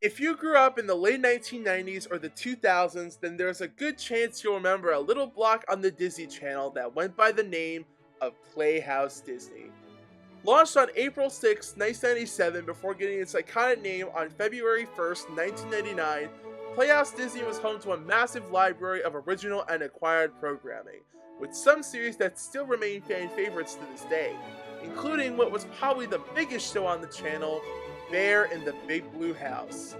If you grew up in the late 1990s or the 2000s, then there's a good chance you'll remember a little block on the Disney Channel that went by the name of Playhouse Disney. Launched on April 6, 1997 before getting its iconic name on February 1st, 1999, Playhouse Disney was home to a massive library of original and acquired programming, with some series that still remain fan favorites to this day, including what was probably the biggest show on the channel, Bear in the Big Blue House.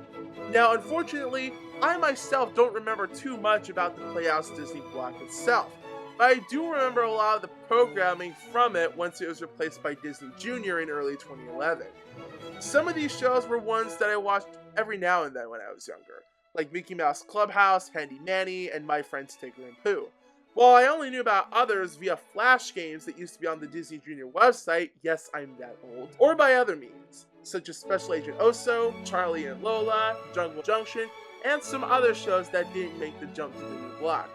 Now, unfortunately, I myself don't remember too much about the Playhouse Disney block itself, but I do remember a lot of the programming from it once it was replaced by Disney Junior in early 2011. Some of these shows were ones that I watched every now and then when I was younger, like Mickey Mouse Clubhouse, Handy Manny, and My Friends Tigger and Pooh. While I only knew about others via flash games that used to be on the Disney Junior website, yes, I'm that old, or by other means, such as Special Agent Oso, Charlie and Lola, Jungle Junction, and some other shows that didn't make the jump to the new block.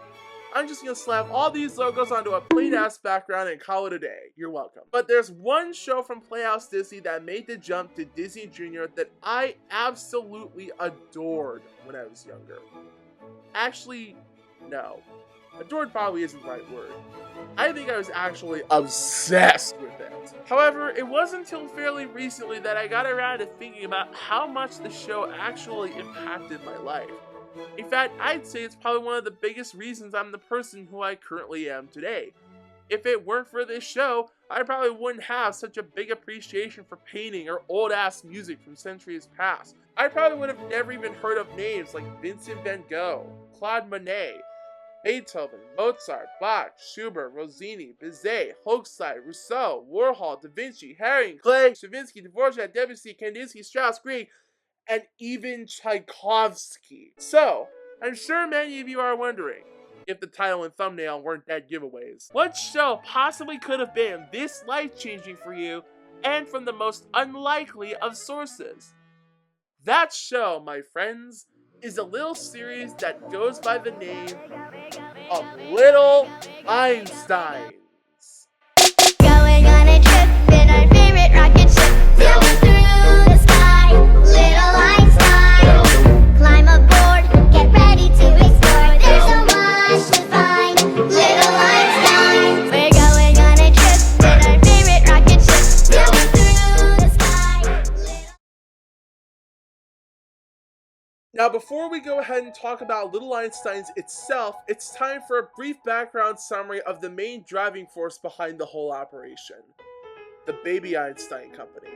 I'm just gonna slap all these logos onto a plain-ass background and call it a day. You're welcome. But there's one show from Playhouse Disney that made the jump to Disney Junior that I absolutely adored when I was younger. Actually, no. Adored probably isn't the right word. I think I was actually obsessed with it. However, it wasn't until fairly recently that I got around to thinking about how much the show actually impacted my life. In fact, I'd say it's probably one of the biggest reasons I'm the person who I currently am today. If it weren't for this show, I probably wouldn't have such a big appreciation for painting or old-ass music from centuries past. I probably would have never even heard of names like Vincent van Gogh, Claude Monet, Beethoven, Mozart, Bach, Schubert, Rossini, Bizet, Hochschild, Rousseau, Warhol, Da Vinci, Haring, Klee, Stravinsky, Dvorak, Debussy, Kandinsky, Strauss, Grieg, and even Tchaikovsky. So, I'm sure many of you are wondering, if the title and thumbnail weren't dead giveaways, what show possibly could have been this life-changing for you and from the most unlikely of sources? That show, my friends, is a little series that goes by the name of Little Einsteins. Going on a trip in our favorite rocket ship, zooming through the sky, Little Einstein. Climb aboard, get ready to explore. There's so much to find, Little Einstein. We're going on a trip in our favorite rocket ship, zooming through the sky. Now, before we go ahead and talk about Little Einsteins itself, it's time for a brief background summary of the main driving force behind the whole operation, the Baby Einstein Company.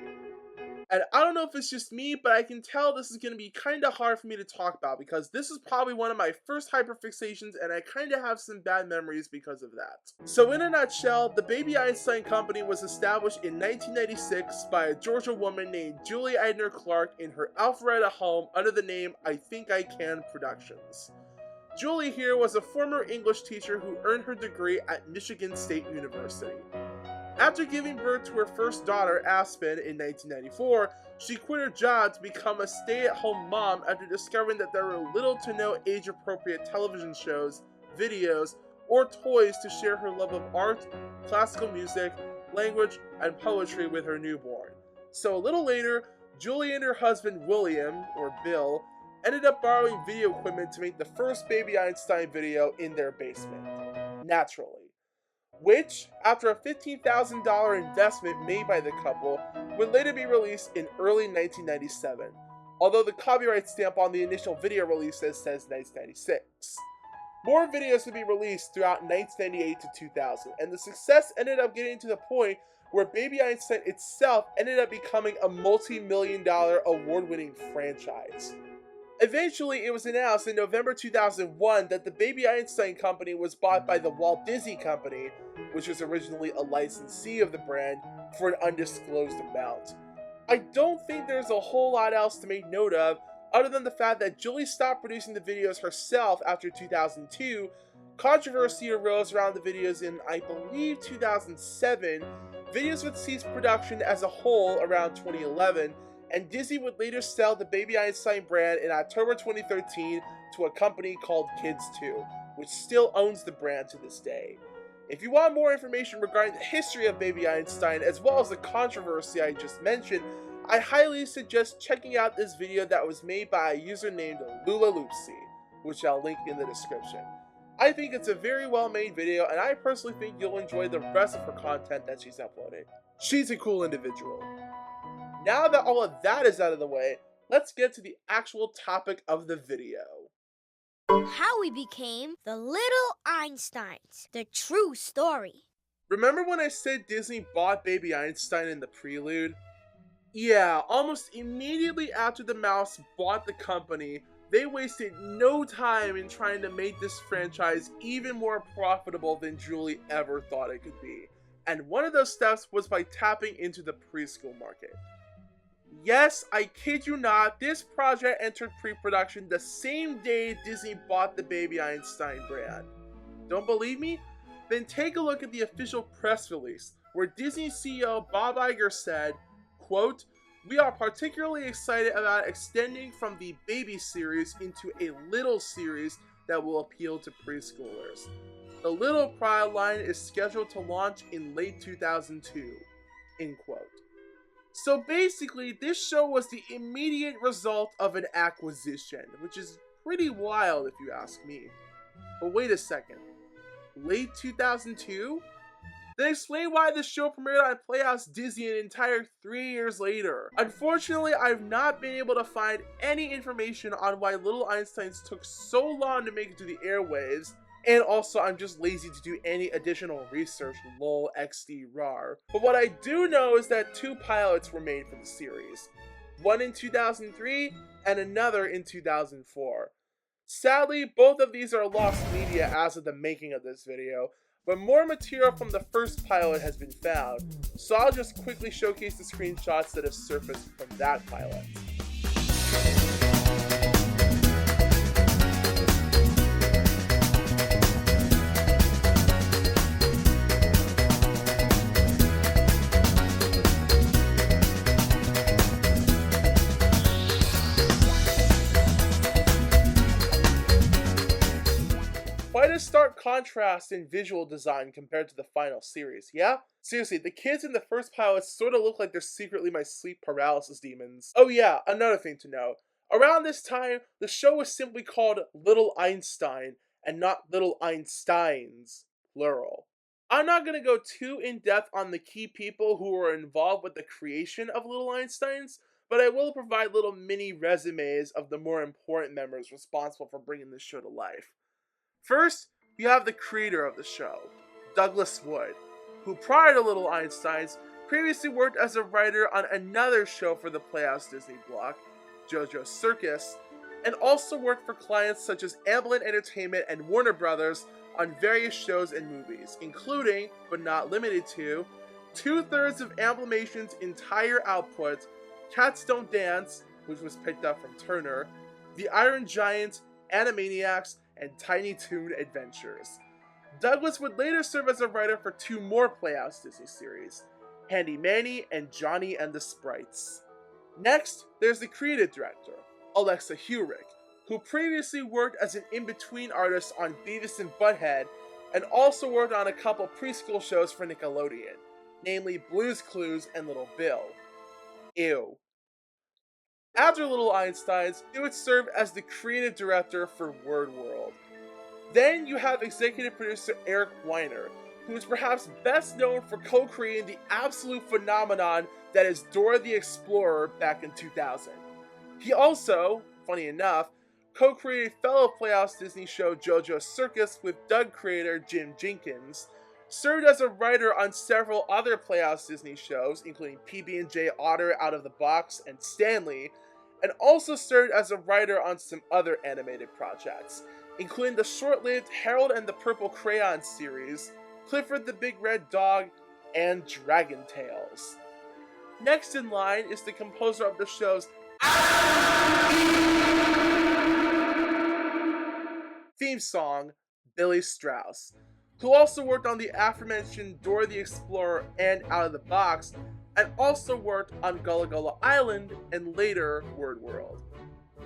And I don't know if it's just me, but I can tell this is going to be kind of hard for me to talk about because this is probably one of my first hyperfixations and I kind of have some bad memories because of that. So in a nutshell, the Baby Einstein Company was established in 1996 by a Georgia woman named Julie Eidner Clark in her Alpharetta home under the name I Think I Can Productions. Julie here was a former English teacher who earned her degree at Michigan State University. After giving birth to her first daughter, Aspen, in 1994, she quit her job to become a stay-at-home mom after discovering that there were little to no age-appropriate television shows, videos, or toys to share her love of art, classical music, language, and poetry with her newborn. So a little later, Julie and her husband, William, or Bill, ended up borrowing video equipment to make the first Baby Einstein video in their basement. Naturally. Which, after a $15,000 investment made by the couple, would later be released in early 1997, although the copyright stamp on the initial video release says 1996. More videos would be released throughout 1998 to 2000, and the success ended up getting to the point where Baby Einstein itself ended up becoming a multi-million-dollar award-winning franchise. Eventually, it was announced in November 2001 that the Baby Einstein Company was bought by the Walt Disney Company, which was originally a licensee of the brand, for an undisclosed amount. I don't think there's a whole lot else to make note of, other than the fact that Julie stopped producing the videos herself after 2002, controversy arose around the videos in, I believe, 2007, videos would cease production as a whole around 2011, and Disney would later sell the Baby Einstein brand in October 2013 to a company called Kids 2, which still owns the brand to this day. If you want more information regarding the history of Baby Einstein, as well as the controversy I just mentioned, I highly suggest checking out this video that was made by a user named Lulaloopsey, which I'll link in the description. I think it's a very well made video, and I personally think you'll enjoy the rest of her content that she's uploaded. She's a cool individual. Now that all of that is out of the way, let's get to the actual topic of the video. How we became the Little Einsteins, the true story. Remember when I said Disney bought Baby Einstein in the Prelude? Yeah, almost immediately after the mouse bought the company, they wasted no time in trying to make this franchise even more profitable than Julie ever thought it could be. And one of those steps was by tapping into the preschool market. Yes, I kid you not, this project entered pre-production the same day Disney bought the Baby Einstein brand. Don't believe me? Then take a look at the official press release, where Disney CEO Bob Iger said, quote, "We are particularly excited about extending from the Baby series into a Little series that will appeal to preschoolers. The Little product line is scheduled to launch in late 2002, end quote. So basically, this show was the immediate result of an acquisition, which is pretty wild if you ask me. But wait a second, late 2002? Then explain why the show premiered on Playhouse Disney an entire 3 years later. Unfortunately, I've not been able to find any information on why Little Einsteins took so long to make it to the airwaves, and also I'm just lazy to do any additional research, lol xd rar. But what I do know is that 2 pilots were made for the series. One in 2003 and another in 2004. Sadly, both of these are lost media as of the making of this video, but more material from the first pilot has been found, so I'll just quickly showcase the screenshots that have surfaced from that pilot. Quite a stark contrast in visual design compared to the final series, yeah? Seriously, the kids in the first pilot sort of look like they're secretly my sleep paralysis demons. Oh yeah, another thing to know. Around this time, the show was simply called Little Einstein, and not Little Einsteins, plural. I'm not going to go too in-depth on the key people who were involved with the creation of Little Einsteins, but I will provide little mini resumes of the more important members responsible for bringing this show to life. First, you have the creator of the show, Douglas Wood, who prior to Little Einsteins, previously worked as a writer on another show for the Playhouse Disney block, JoJo's Circus, and also worked for clients such as Amblin Entertainment and Warner Brothers on various shows and movies, including, but not limited to, 2/3 of Amblimation's entire output, Cats Don't Dance, which was picked up from Turner, The Iron Giant, Animaniacs, and Tiny Toon Adventures. Douglas would later serve as a writer for 2 more Playhouse Disney series, Handy Manny and Johnny and the Sprites. Next, there's the creative director, Alexa Hurick, who previously worked as an in-between artist on Beavis and Butthead, and also worked on a couple preschool shows for Nickelodeon, namely Blue's Clues and Little Bill. Ew. After Little Einsteins, it would serve as the creative director for Word World. Then you have executive producer Eric Weiner, who is perhaps best known for co-creating the absolute phenomenon that is Dora the Explorer back in 2000. He also, funny enough, co-created fellow Playhouse Disney show JoJo's Circus with Doug creator Jim Jenkins, served as a writer on several other Playhouse Disney shows, including PB&J Otter Out of the Box and Stanley, and also served as a writer on some other animated projects, including the short-lived Harold and the Purple Crayon series, Clifford the Big Red Dog, and Dragon Tales. Next in line is the composer of the show's theme song, Billy Strauss, who also worked on the aforementioned Dora the Explorer and Out of the Box, and also worked on Gullah Gullah Island and later Word World.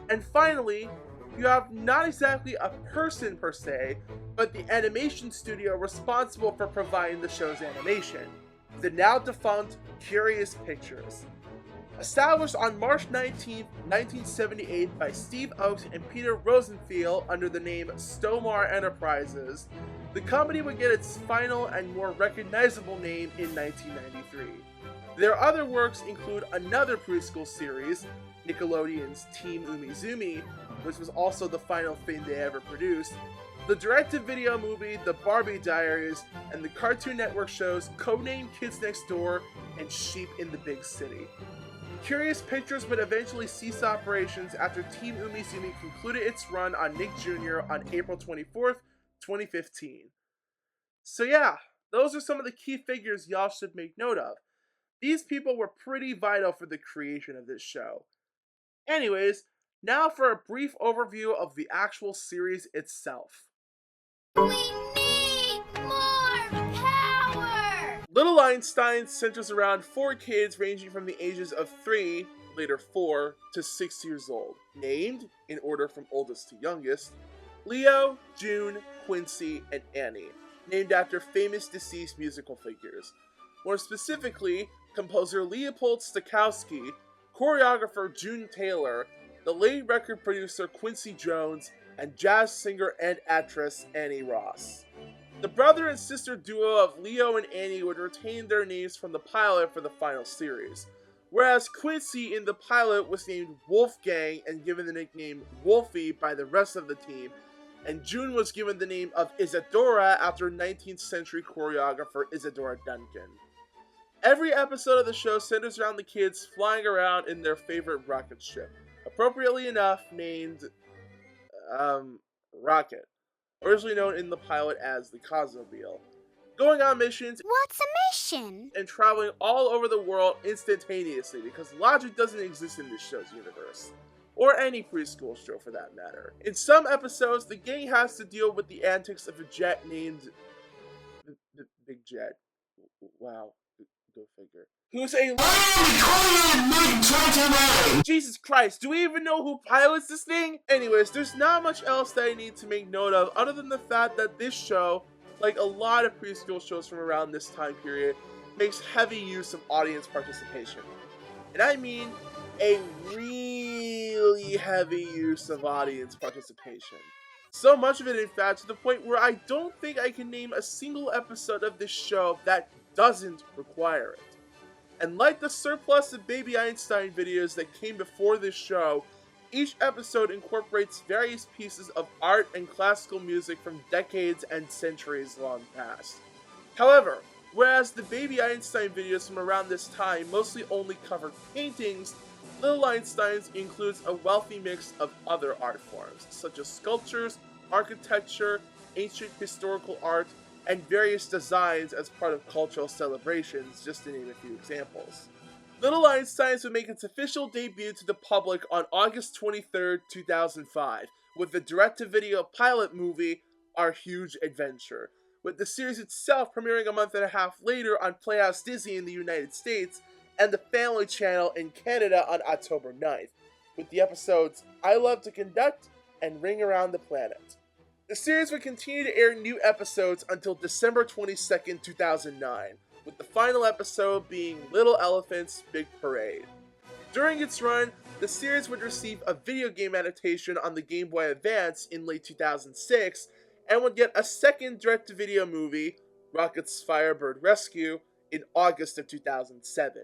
And finally, you have not exactly a person per se, but the animation studio responsible for providing the show's animation, the now defunct Curious Pictures. Established on March 19, 1978 by Steve Oakes and Peter Rosenfield under the name Stomar Enterprises, the company would get its final and more recognizable name in 1993. Their other works include another preschool series, Nickelodeon's Team Umizoomi, which was also the final thing they ever produced, the direct-to-video movie The Barbie Diaries, and the Cartoon Network shows Codename Kids Next Door and Sheep in the Big City. Curious Pictures would eventually cease operations after Team Umizoomi concluded its run on Nick Jr. on April 24th, 2015. So yeah, those are some of the key figures y'all should make note of. These people were pretty vital for the creation of this show. Anyways, now for a brief overview of the actual series itself. We need more power! Little Einstein centers around 4 kids ranging from the ages of 3, later 4, to 6 years old, named, in order from oldest to youngest, Leo, June, Quincy, and Annie, named after famous deceased musical figures. More specifically, composer Leopold Stokowski, choreographer June Taylor, the late record producer Quincy Jones, and jazz singer and actress Annie Ross. The brother and sister duo of Leo and Annie would retain their names from the pilot for the final series, whereas Quincy in the pilot was named Wolfgang and given the nickname Wolfie by the rest of the team, and June was given the name of Isadora after 19th century choreographer Isadora Duncan. Every episode of the show centers around the kids flying around in their favorite rocket ship, appropriately enough named Rocket, originally known in the pilot as the Cosmobile, going on missions What's a mission? and traveling all over the world instantaneously because logic doesn't exist in this show's universe, or any preschool show for that matter. In some episodes, the gang has to deal with the antics of a jet named the Big Jet. Wow. Go figure. Who's a Jesus Christ, do we even know who pilots this thing? Anyways, there's not much else that I need to make note of other than the fact that this show, like a lot of preschool shows from around this time period, makes heavy use of audience participation. And I mean a really heavy use of audience participation. So much of it, in fact, to the point where I don't think I can name a single episode of this show that doesn't require it. And like the surplus of Baby Einstein videos that came before this show, each episode incorporates various pieces of art and classical music from decades and centuries long past. However, whereas the Baby Einstein videos from around this time mostly only covered paintings, Little Einsteins includes a wealthy mix of other art forms, such as sculptures, architecture, ancient historical art, and various designs as part of cultural celebrations, just to name a few examples. Little Einsteins would make its official debut to the public on August 23rd, 2005, with the direct-to-video pilot movie, Our Huge Adventure, with the series itself premiering a month and a half later on Playhouse Disney in the United States, and the Family Channel in Canada on October 9th, with the episodes I Love to Conduct and Ring Around the Planet. The series would continue to air new episodes until December 22nd, 2009, with the final episode being Little Elephant's Big Parade. During its run, the series would receive a video game adaptation on the Game Boy Advance in late 2006, and would get a second direct-to-video movie, Rocket's Firebird Rescue, in August of 2007.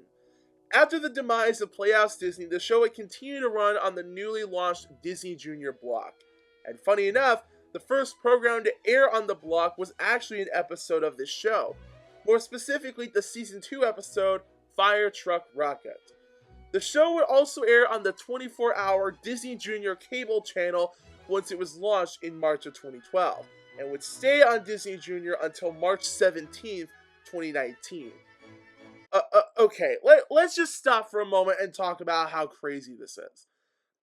After the demise of Playhouse Disney, the show would continue to run on the newly launched Disney Junior block. And funny enough, the first program to air on the block was actually an episode of this show. More specifically, the Season 2 episode, Fire Truck Rocket. The show would also air on the 24-hour Disney Junior cable channel once it was launched in March of 2012, and would stay on Disney Junior until March 17th, 2019. Okay, let's just stop for a moment and talk about how crazy this is.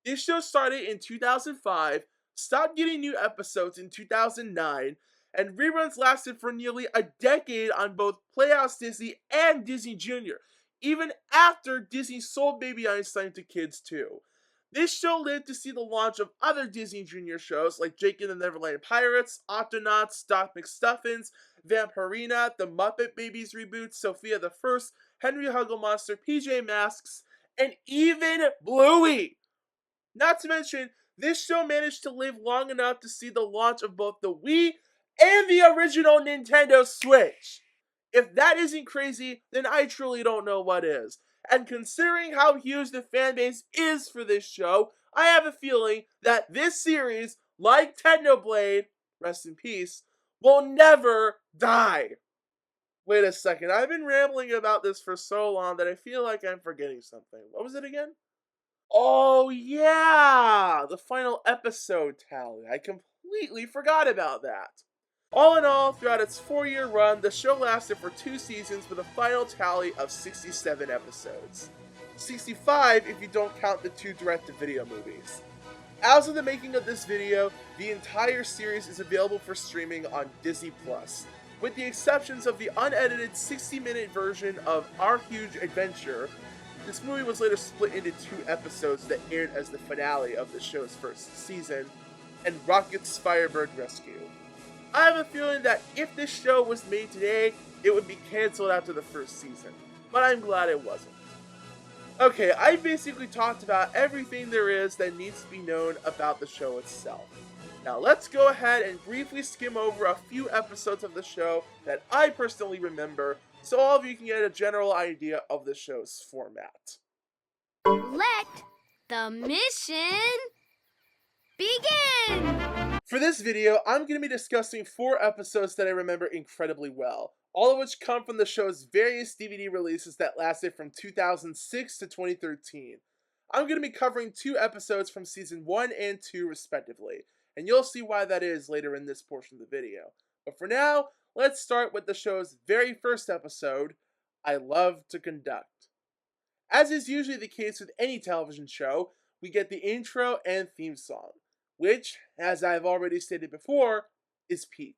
This show started in 2005, stopped getting new episodes in 2009, and reruns lasted for nearly a decade on both Playhouse Disney and Disney Junior, even after Disney sold Baby Einstein to kids too. This show lived to see the launch of other Disney Junior shows like Jake and the Neverland Pirates, Octonauts, Doc McStuffins, Vampirina, The Muppet Babies reboot, Sophia the First, Henry Hugglemonster, PJ Masks, and even Bluey. Not to mention, this show managed to live long enough to see the launch of both the Wii and the original Nintendo Switch. If that isn't crazy, then I truly don't know what is. And considering how huge the fanbase is for this show, I have a feeling that this series, like Technoblade, rest in peace, will never die. Wait a second, I've been rambling about this for so long that I feel like I'm forgetting something. What was it again? Oh yeah! The final episode tally. I completely forgot about that. All in all, throughout its 4-year run, the show lasted for 2 seasons with a final tally of 67 episodes. 65 if you don't count the 2 direct-to-video movies. As of the making of this video, the entire series is available for streaming on Disney+, with the exceptions of the unedited 60-minute version of Our Huge Adventure. This movie was later split into 2 episodes that aired as the finale of the show's first season, and Rocket's Firebird Rescue. I have a feeling that if this show was made today, it would be cancelled after the first season, but I'm glad it wasn't. Okay, I basically talked about everything there is that needs to be known about the show itself. Now let's go ahead and briefly skim over a few episodes of the show that I personally remember, so all of you can get a general idea of the show's format. Let the mission begin! For this video, I'm going to be discussing 4 episodes that I remember incredibly well, all of which come from the show's various DVD releases that lasted from 2006 to 2013. I'm going to be covering 2 episodes from season 1 and 2 respectively, and you'll see why that is later in this portion of the video. But for now, let's start with the show's very first episode, I Love to Conduct. As is usually the case with any television show, we get the intro and theme song, which, as I've already stated before, is peak.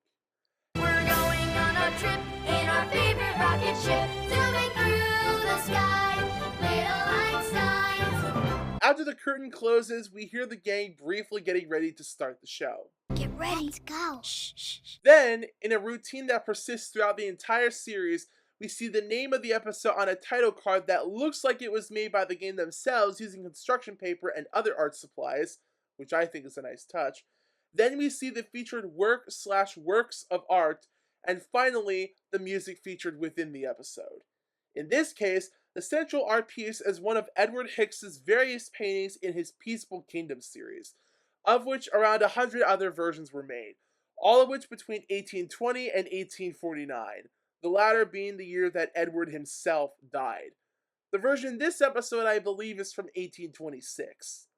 We're going on a trip in our favorite rocket ship, zooming through the sky, little Einsteins. After the curtain closes, we hear the gang briefly getting ready to start the show. Get ready. Let's go. Shh, shh, shh. Then, in a routine that persists throughout the entire series, we see the name of the episode on a title card that looks like it was made by the game themselves using construction paper and other art supplies, which I think is a nice touch. Then we see the featured work/works of art, and finally, the music featured within the episode. In this case, the central art piece is one of Edward Hicks's various paintings in his Peaceful Kingdom series, of which around 100 other versions were made, all of which between 1820 and 1849, the latter being the year that Edward himself died. The version this episode, I believe, is from 1826.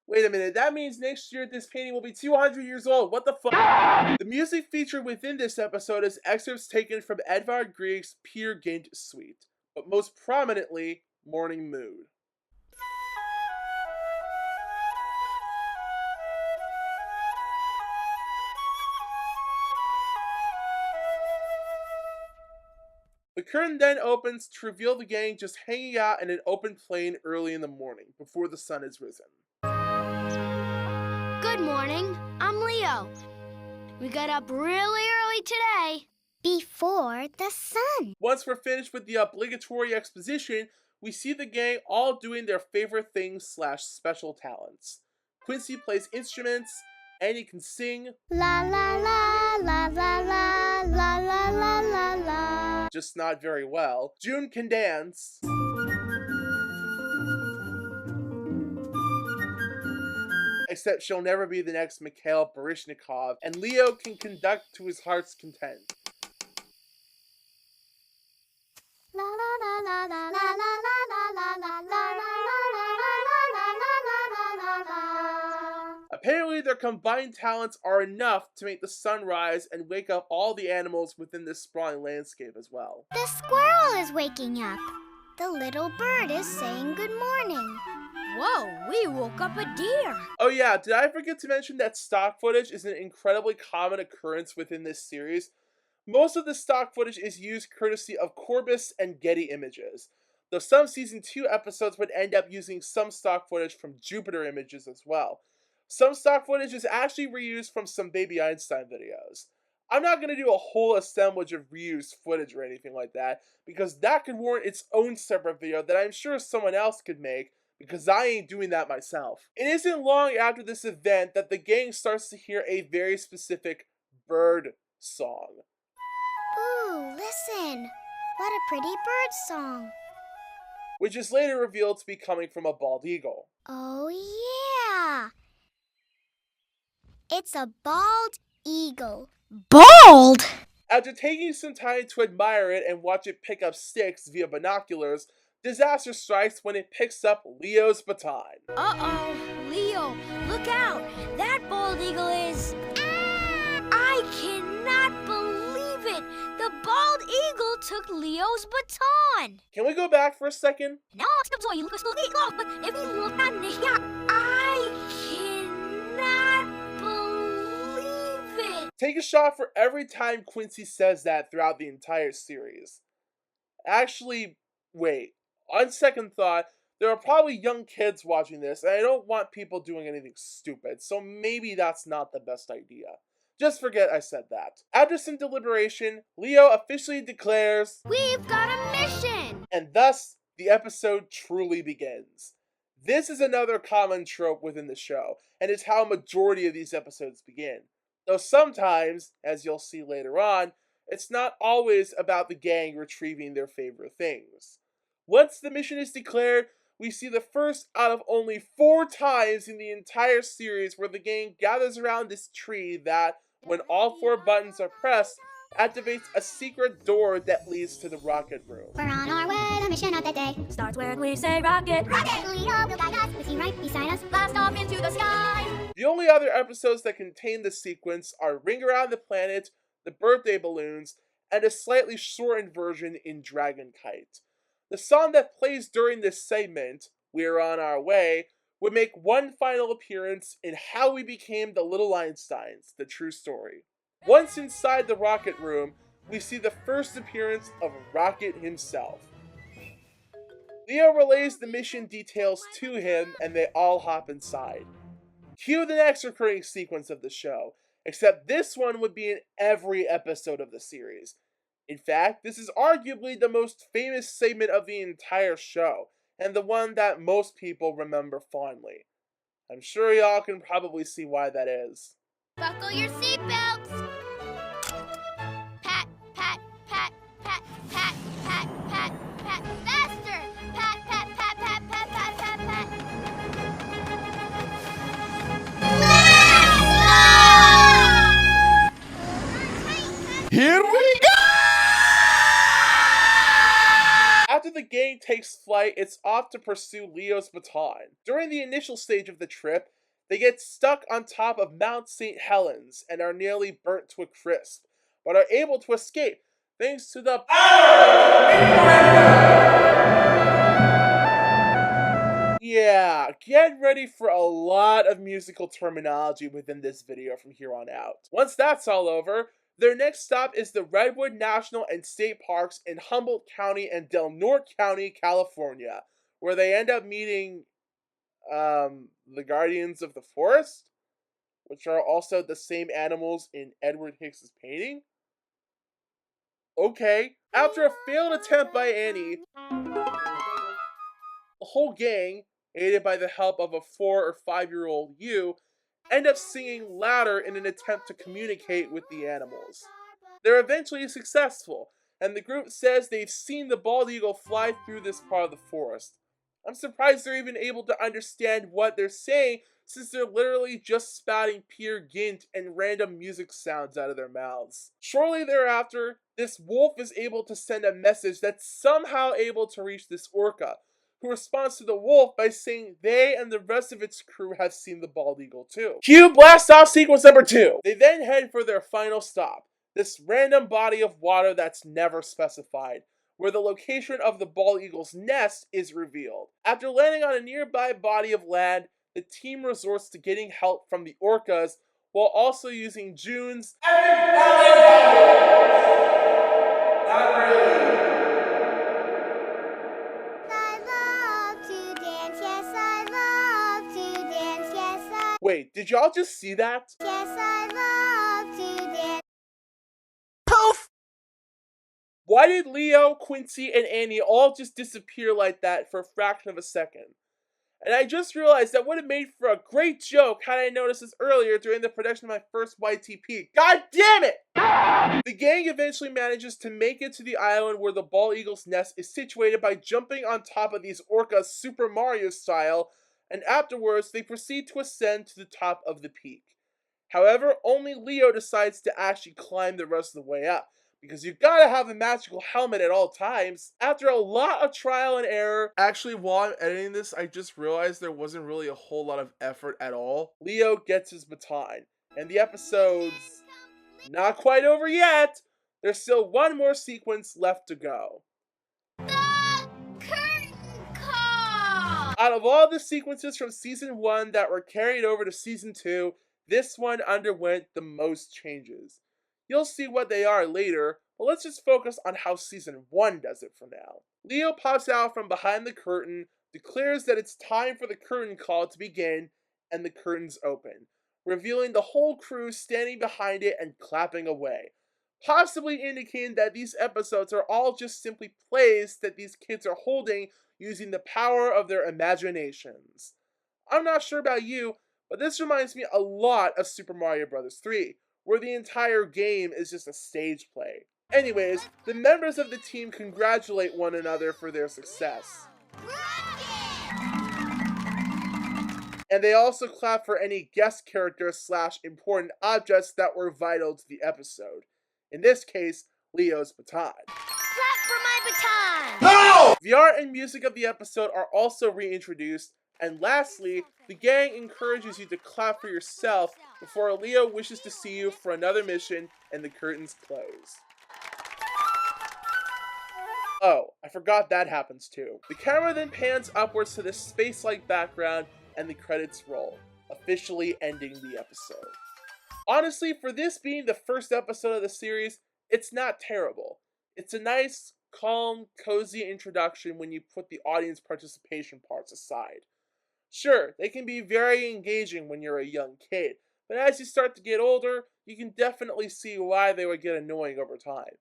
Wait a minute, that means next year this painting will be 200 years old. What the fuck? The music featured within this episode is excerpts taken from Edvard Grieg's Peer Gynt suite, but most prominently, Morning Mood. The curtain then opens to reveal the gang just hanging out in an open plain early in the morning, before the sun has risen. Good morning. I'm Leo. We got up really early today. Before the sun. Once we're finished with the obligatory exposition, we see the gang all doing their favorite things/special talents. Quincy plays instruments, Annie can sing, La la la la la la la la la la la. just not very well. June can dance. Except she'll never be the next Mikhail Baryshnikov, and Leo can conduct to his heart's content. La la la la la la la la la la la la. Apparently their combined talents are enough to make the sun rise and wake up all the animals within this sprawling landscape as well. The squirrel is waking up. The little bird is saying good morning. Whoa, we woke up a deer. Oh yeah, did I forget to mention that stock footage is an incredibly common occurrence within this series? Most of the stock footage is used courtesy of Corbis and Getty Images, though some Season 2 episodes would end up using some stock footage from Jupiter Images as well. Some stock footage is actually reused from some Baby Einstein videos. I'm not going to do a whole assemblage of reused footage or anything like that, because that could warrant its own separate video that I'm sure someone else could make, because I ain't doing that myself. It isn't long after this event that the gang starts to hear a very specific bird song, Ooh, listen. What a pretty bird song. which is later revealed to be coming from a bald eagle. Oh, yeah. It's a bald eagle. Bald? After taking some time to admire it and watch it pick up sticks via binoculars, disaster strikes when it picks up Leo's baton. Uh-oh, Leo, look out. That bald eagle is... I cannot believe it. The bald eagle took Leo's baton. Can we go back for a second? No, but if you look at here, I cannot believe it. Take a shot for every time Quincy says that throughout the entire series. Actually, wait. On second thought, there are probably young kids watching this, and I don't want people doing anything stupid, so maybe that's not the best idea. Just forget I said that. After some deliberation, Leo officially declares, We've got a mission. and thus the episode truly begins. This is another common trope within the show, and it's how a majority of these episodes begin. Though sometimes, as you'll see later on, it's not always about the gang retrieving their favorite things. Once the mission is declared, we see the first out of only 4 times in the entire series where the gang gathers around this tree that, when all 4 buttons are pressed, activates a secret door that leads to the rocket room. We're on our way, the mission of the day. Starts when we say rocket. Rocket! Leo will guide us, with you right beside us. Blast off into the sky. The only other episodes that contain this sequence are Ring Around the Planet, The Birthday Balloons, and a slightly shortened version in Dragon Kite. The song that plays during this segment, We're on Our Way, would make one final appearance in How We Became the Little Einsteins, the true story. Once inside the rocket room, we see the first appearance of Rocket himself. Leo relays the mission details to him, and they all hop inside. Cue the next recurring sequence of the show, except this one would be in every episode of the series. In fact, this is arguably the most famous segment of the entire show, and the one that most people remember fondly. I'm sure y'all can probably see why that is. Buckle your seatbelts. Pat, pat, pat, pat, pat, pat, pat, pat. Faster! Pat, pat, pat, pat, pat, pat, pat, pat. Here we go! After the gang takes flight, it's off to pursue Leo's baton. During the initial stage of the trip, they get stuck on top of Mount St. Helens and are nearly burnt to a crisp, but are able to escape thanks to the Yeah, get ready for a lot of musical terminology within this video from here on out. Once that's all over, their next stop is the Redwood National and State Parks in Humboldt County and Del Norte County, California, where they end up meeting the Guardians of the Forest, which are also the same animals in Edward Hicks's painting. Okay, after a failed attempt by Annie, the whole gang, aided by the help of a 4 or 5-year-old you, end up singing louder in an attempt to communicate with the animals. They're eventually successful, and the group says they've seen the bald eagle fly through this part of the forest. I'm surprised they're even able to understand what they're saying, since they're literally just spouting Peer Gynt and random music sounds out of their mouths. Shortly thereafter, this wolf is able to send a message that's somehow able to reach this orca, who responds to the wolf by saying they and the rest of its crew have seen the bald eagle too. Cue blast off sequence number 2. They then head for their final stop, this random body of water that's never specified, where the location of the bald eagle's nest is revealed. After landing on a nearby body of land, the team resorts to getting help from the orcas while also using June's Wait, did y'all just see that? Yes, I love to dance. Why did Leo, Quincy, and Annie all just disappear like that for a fraction of a second? And I just realized that would have made for a great joke had I noticed this earlier during the production of my first YTP. God damn it! The gang eventually manages to make it to the island where the bald eagle's nest is situated by jumping on top of these orcas Super Mario style, and afterwards they proceed to ascend to the top of the peak. However, only Leo decides to actually climb the rest of the way up, because you gotta have a magical helmet at all times. After a lot of trial and error, actually while I'm editing this, I just realized there wasn't really a whole lot of effort at all. Leo gets his baton, and the episode's not quite over yet. There's still one more sequence left to go. The curtain call! Out of all the sequences from season 1 that were carried over to season 2, this one underwent the most changes. You'll see what they are later, but let's just focus on how season 1 does it for now. Leo pops out from behind the curtain, declares that it's time for the curtain call to begin, and the curtains open, revealing the whole crew standing behind it and clapping away, possibly indicating that these episodes are all just simply plays that these kids are holding using the power of their imaginations. I'm not sure about you, but this reminds me a lot of Super Mario Bros. 3, where the entire game is just a stage play. Anyways, the members of the team congratulate one another for their success. And they also clap for any guest characters / important objects that were vital to the episode. In this case, Leo's baton. Clap for my baton! No! The art and music of the episode are also reintroduced, and lastly, the gang encourages you to clap for yourself before Leo wishes to see you for another mission and the curtains close. Oh, I forgot that happens too. The camera then pans upwards to this space-like background and the credits roll, officially ending the episode. Honestly, for this being the first episode of the series, it's not terrible. It's a nice, calm, cozy introduction when you put the audience participation parts aside. Sure, they can be very engaging when you're a young kid, but as you start to get older, you can definitely see why they would get annoying over time.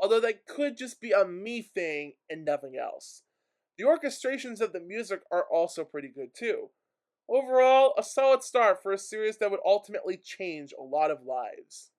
Although that could just be a me thing and nothing else. The orchestrations of the music are also pretty good too. Overall, a solid start for a series that would ultimately change a lot of lives.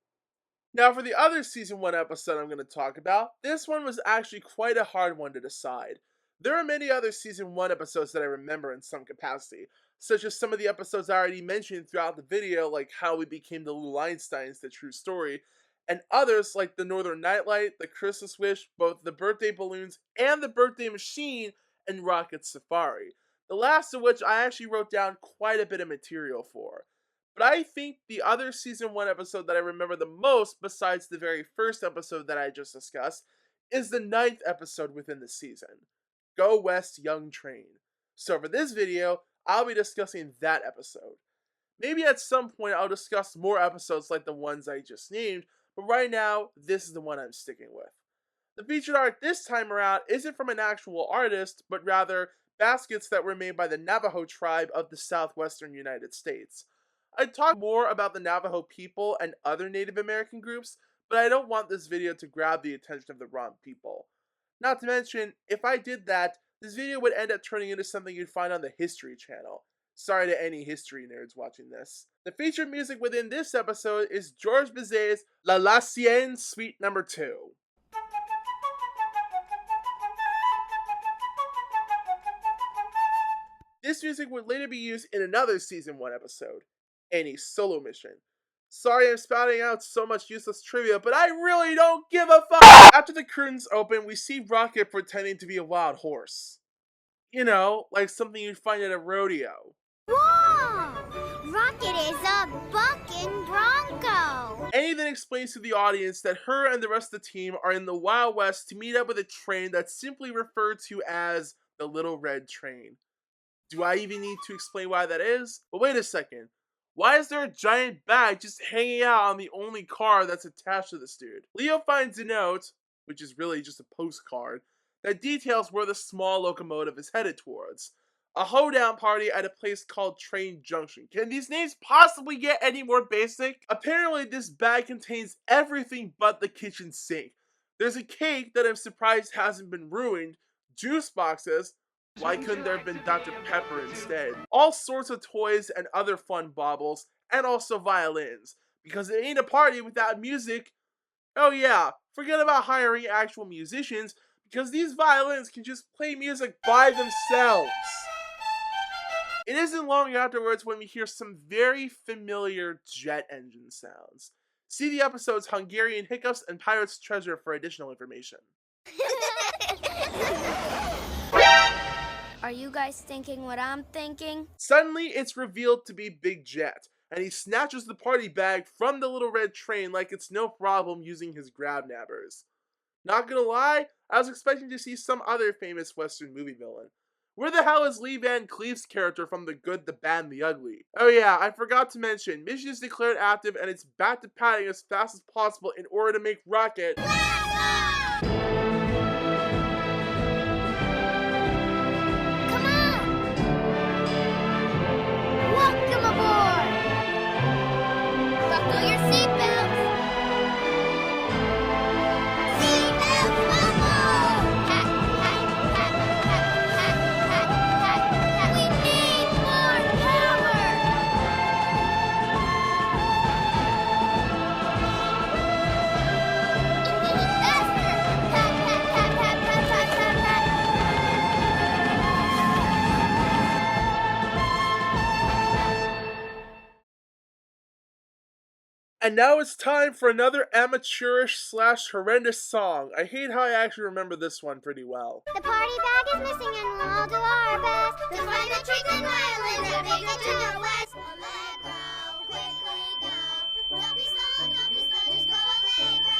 Now for the other season 1 episode I'm going to talk about, this one was actually quite a hard one to decide. There are many other season 1 episodes that I remember in some capacity, such as some of the episodes I already mentioned throughout the video, like How We Became the Little Einsteins, The True Story, and others like The Northern Nightlight, The Christmas Wish, both The Birthday Balloons and The Birthday Machine, and Rocket Safari. The last of which I actually wrote down quite a bit of material for. But I think the other season 1 episode that I remember the most, besides the very first episode that I just discussed, is the 9th episode within the season, Go West Young Train. So for this video, I'll be discussing that episode. Maybe at some point I'll discuss more episodes like the ones I just named, but right now, this is the one I'm sticking with. The featured art this time around isn't from an actual artist, but rather baskets that were made by the Navajo tribe of the southwestern United States. I'd talk more about the Navajo people and other Native American groups, but I don't want this video to grab the attention of the wrong people. Not to mention, if I did that, this video would end up turning into something you'd find on the History Channel. Sorry to any history nerds watching this. The featured music within this episode is Georges Bizet's La Sienne Suite No. 2. This music would later be used in another season 1 episode, Annie's solo mission. Sorry I'm spouting out so much useless trivia, but I really don't give a fuck! After the curtains open, we see Rocket pretending to be a wild horse. You know, like something you'd find at a rodeo. Whoa! Rocket is a bucking bronco! Annie then explains to the audience that her and the rest of the team are in the Wild West to meet up with a train that's simply referred to as the Little Red Train. Do I even need to explain why that is? But wait a second. Why is there a giant bag just hanging out on the only car that's attached to this dude? Leo finds a note, which is really just a postcard, that details where the small locomotive is headed towards. A hoedown party at a place called Train Junction. Can these names possibly get any more basic? Apparently this bag contains everything but the kitchen sink, There's a cake that I'm surprised hasn't been ruined, juice boxes, why couldn't there have been Dr. Pepper instead? All sorts of toys and other fun baubles, and also violins, because it ain't a party without music. Oh yeah, forget about hiring actual musicians, because these violins can just play music by themselves. It isn't long afterwards when we hear some very familiar jet engine sounds. See the episodes Hungarian Hiccups and Pirate's Treasure for additional information. Are you guys thinking what I'm thinking? Suddenly, it's revealed to be Big Jet, and he snatches the party bag from the little red train like it's no problem using his grab nabbers. Not gonna lie, I was expecting to see some other famous Western movie villain. Where the hell is Lee Van Cleef's character from The Good, the Bad, and the Ugly? Oh yeah, I forgot to mention, mission is declared active and it's back to padding as fast as possible in order to make Rocket Welcome aboard! Buckle your seatbelts! Seatbelts, bubble! Hack, hack, hack, hack, hack, hack, hack, hack. We need more power! Faster! Hack, hack, hack, hack, hack, hack, hack, hack. And now it's time for another amateurish / horrendous song. I hate how I actually remember this one pretty well. The party bag is missing and we'll all do our best to find the tricks and violins that make it to the west. Allegro, quickly go. Don't be slow, just go allegro.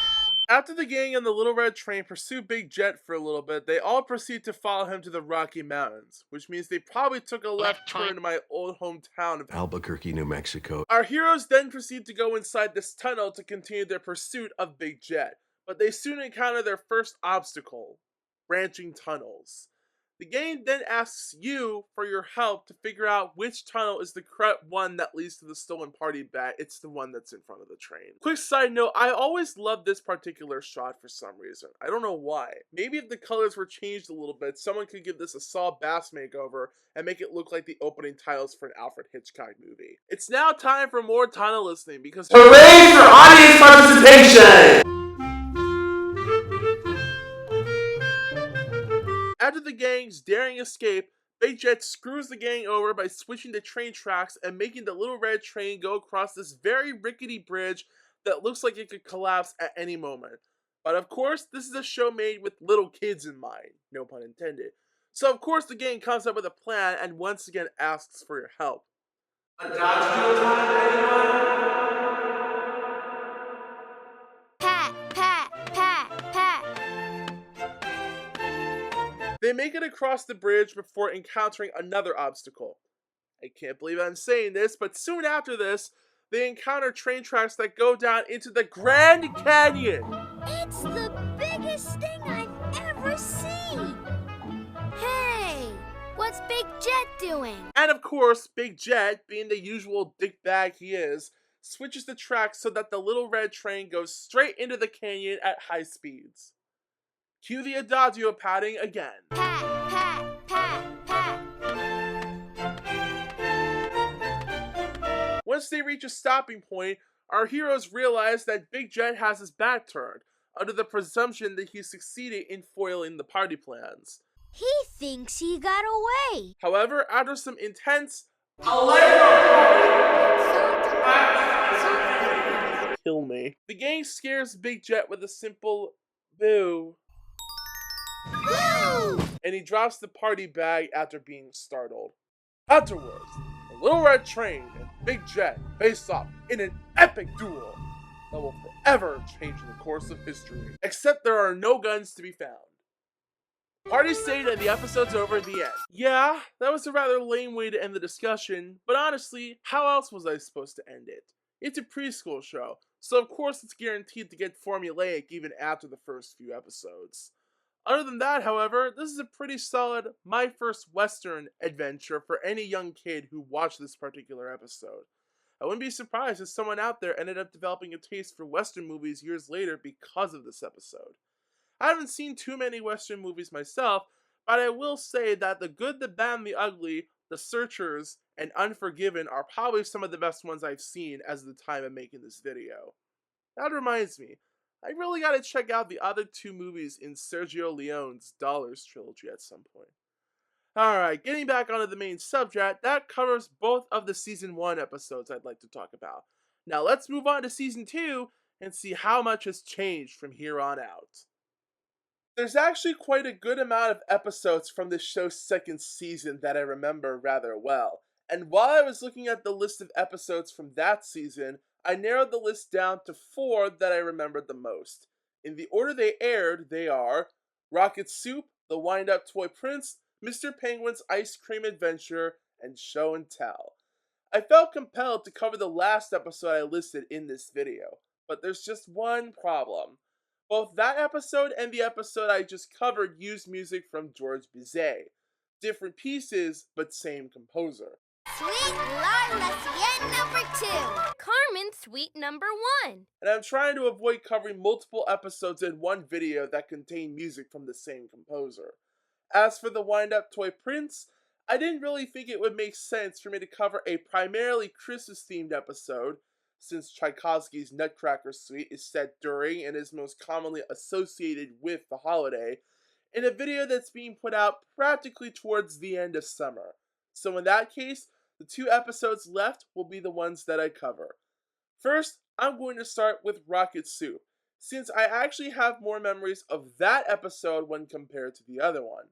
After the gang and the Little Red Train pursue Big Jet for a little bit, they all proceed to follow him to the Rocky Mountains, which means they probably took a left turn to my old hometown of Albuquerque, New Mexico. Our heroes then proceed to go inside this tunnel to continue their pursuit of Big Jet, but they soon encounter their first obstacle, branching tunnels. The game then asks you for your help to figure out which tunnel is the correct one that leads to the stolen party bag. It's the one that's in front of the train. Quick side note, I always loved this particular shot for some reason. I don't know why. Maybe if the colors were changed a little bit, someone could give this a Saul Bass makeover and make it look like the opening titles for an Alfred Hitchcock movie. It's now time for more tunnel listening because hooray for audience participation! After the gang's daring escape, Big Jet screws the gang over by switching the train tracks and making the Little Red Train go across this very rickety bridge that looks like it could collapse at any moment. But of course, this is a show made with little kids in mind, no pun intended. So of course the gang comes up with a plan and once again asks for your help. Adagio time, anyone? Pat, pat, pat, pat. They make it across the bridge before encountering another obstacle. I can't believe I'm saying this, but soon after this, they encounter train tracks that go down into the Grand Canyon. It's the biggest thing I've ever seen. Hey, what's Big Jet doing? And of course, Big Jet, being the usual dickbag he is, switches the tracks so that the Little Red Train goes straight into the canyon at high speeds. Cue the adagio padding again. Pat, pat, pat, pat. Once they reach a stopping point, our heroes realize that Big Jet has his back turned, under the presumption that he succeeded in foiling the party plans. He thinks he got away. However, after some intense kill me, the gang scares Big Jet with a simple boo. Woo! And he drops the party bag after being startled. Afterwards, the Little Red Train and Big Jet face off in an epic duel that will forever change the course of history. Except there are no guns to be found. Party stayed and the episode's over at the end. Yeah, that was a rather lame way to end the discussion, but honestly, how else was I supposed to end it? It's a preschool show, so of course it's guaranteed to get formulaic even after the first few episodes. Other than that, however, this is a pretty solid my first Western adventure for any young kid who watched this particular episode. I wouldn't be surprised if someone out there ended up developing a taste for Western movies years later because of this episode. I haven't seen too many Western movies myself, but I will say that The Good, the Bad, and the Ugly, The Searchers, and Unforgiven are probably some of the best ones I've seen as of the time of making this video. That reminds me, I really gotta check out the other two movies in Sergio Leone's Dollars trilogy at some point. Alright, getting back onto the main subject, that covers both of the Season 1 episodes I'd like to talk about. Now let's move on to Season 2 and see how much has changed from here on out. There's actually quite a good amount of episodes from the show's second season that I remember rather well. And while I was looking at the list of episodes from that season, I narrowed the list down to 4 that I remembered the most. In the order they aired, they are Rocket Soup, The Wind-Up Toy Prince, Mr. Penguin's Ice Cream Adventure, and Show and Tell. I felt compelled to cover the last episode I listed in this video, but there's just one problem. Both that episode and the episode I just covered used music from George Bizet. Different pieces, but same composer. Sweet Lulaloopsey number 2. Carmen, Suite number 1. And I'm trying to avoid covering multiple episodes in one video that contain music from the same composer. As for the Wind-Up Toy Prince, I didn't really think it would make sense for me to cover a primarily Christmas-themed episode, since Tchaikovsky's Nutcracker Suite is set during and is most commonly associated with the holiday, in a video that's being put out practically towards the end of summer. So in that case, the 2 episodes left will be the ones that I cover. First, I'm going to start with Rocket Soup, since I actually have more memories of that episode when compared to the other one.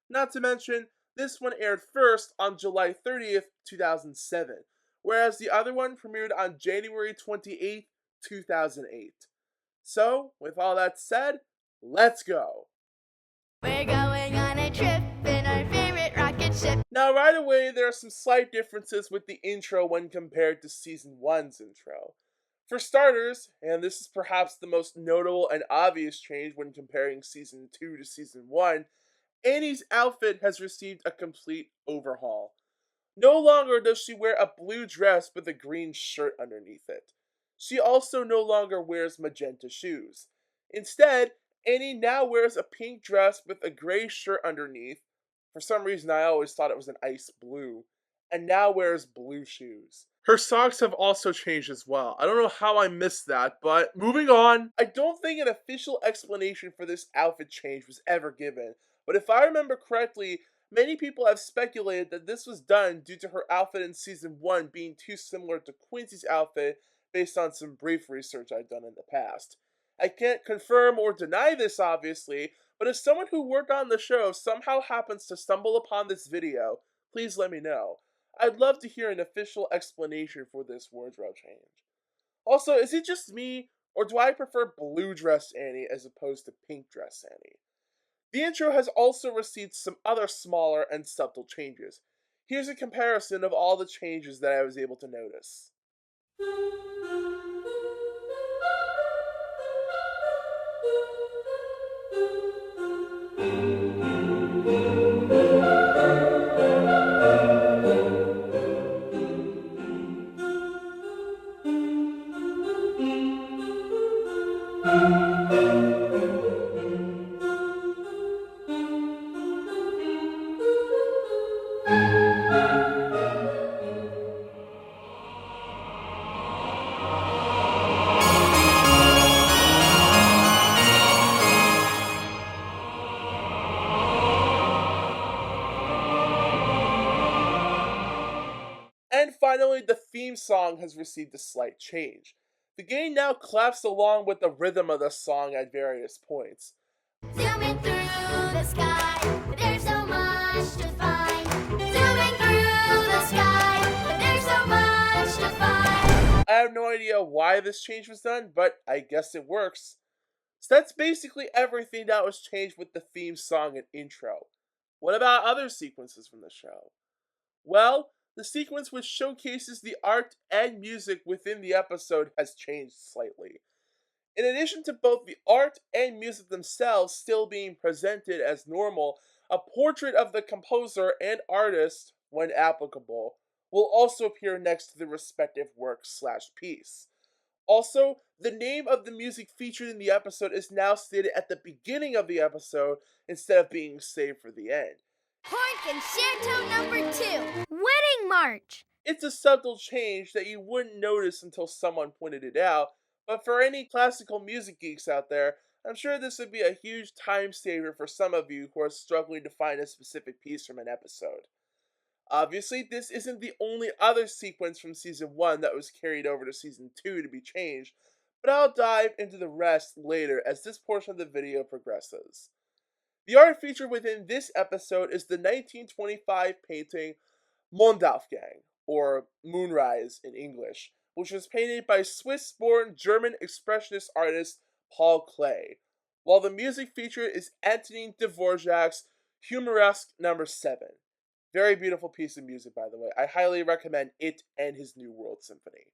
Not to mention, this one aired first on July 30th, 2007, whereas the other one premiered on January 28th, 2008. So, with all that said, let's go! We're going on a trip in our favorite rocket ship. Now right away, there are some slight differences with the intro when compared to Season 1's intro. For starters, and this is perhaps the most notable and obvious change when comparing Season 2 to Season 1, Annie's outfit has received a complete overhaul. No longer does she wear a blue dress with a green shirt underneath it. She also no longer wears magenta shoes. Instead, Annie now wears a pink dress with a gray shirt underneath. For some reason I always thought it was an ice blue. And now wears blue shoes. Her socks have also changed as well. I don't know how I missed that, but moving on. I don't think an official explanation for this outfit change was ever given, but if I remember correctly, many people have speculated that this was done due to her outfit in Season 1 being too similar to Quincy's outfit based on some brief research I've done in the past. I can't confirm or deny this obviously, but if someone who worked on the show somehow happens to stumble upon this video, please let me know. I'd love to hear an official explanation for this wardrobe change. Also, is it just me, or do I prefer blue dress Annie as opposed to pink dress Annie? The intro has also received some other smaller and subtle changes. Here's a comparison of all the changes that I was able to notice. And finally, the theme song has received a slight change. The game now claps along with the rhythm of the song at various points. Zooming through the sky, there's so much to find. Zooming through the sky, there's so much to find. I have no idea why this change was done, but I guess it works. So that's basically everything that was changed with the theme song and intro. What about other sequences from the show? Well, the sequence which showcases the art and music within the episode has changed slightly. In addition to both the art and music themselves still being presented as normal, a portrait of the composer and artist, when applicable, will also appear next to the respective work/piece. Also, the name of the music featured in the episode is now stated at the beginning of the episode instead of being saved for the end. Horn Concerto Number 2, Wedding March. It's a subtle change that you wouldn't notice until someone pointed it out, but for any classical music geeks out there, I'm sure this would be a huge time saver for some of you who are struggling to find a specific piece from an episode. Obviously, this isn't the only other sequence from Season 1 that was carried over to Season 2 to be changed, but I'll dive into the rest later as this portion of the video progresses. The art featured within this episode is the 1925 painting Mondaufgang, or Moonrise in English, which was painted by Swiss-born German expressionist artist Paul Klee, while the music featured is Antonin Dvorak's Humoresque No. 7. Very beautiful piece of music, by the way. I highly recommend it and his New World Symphony.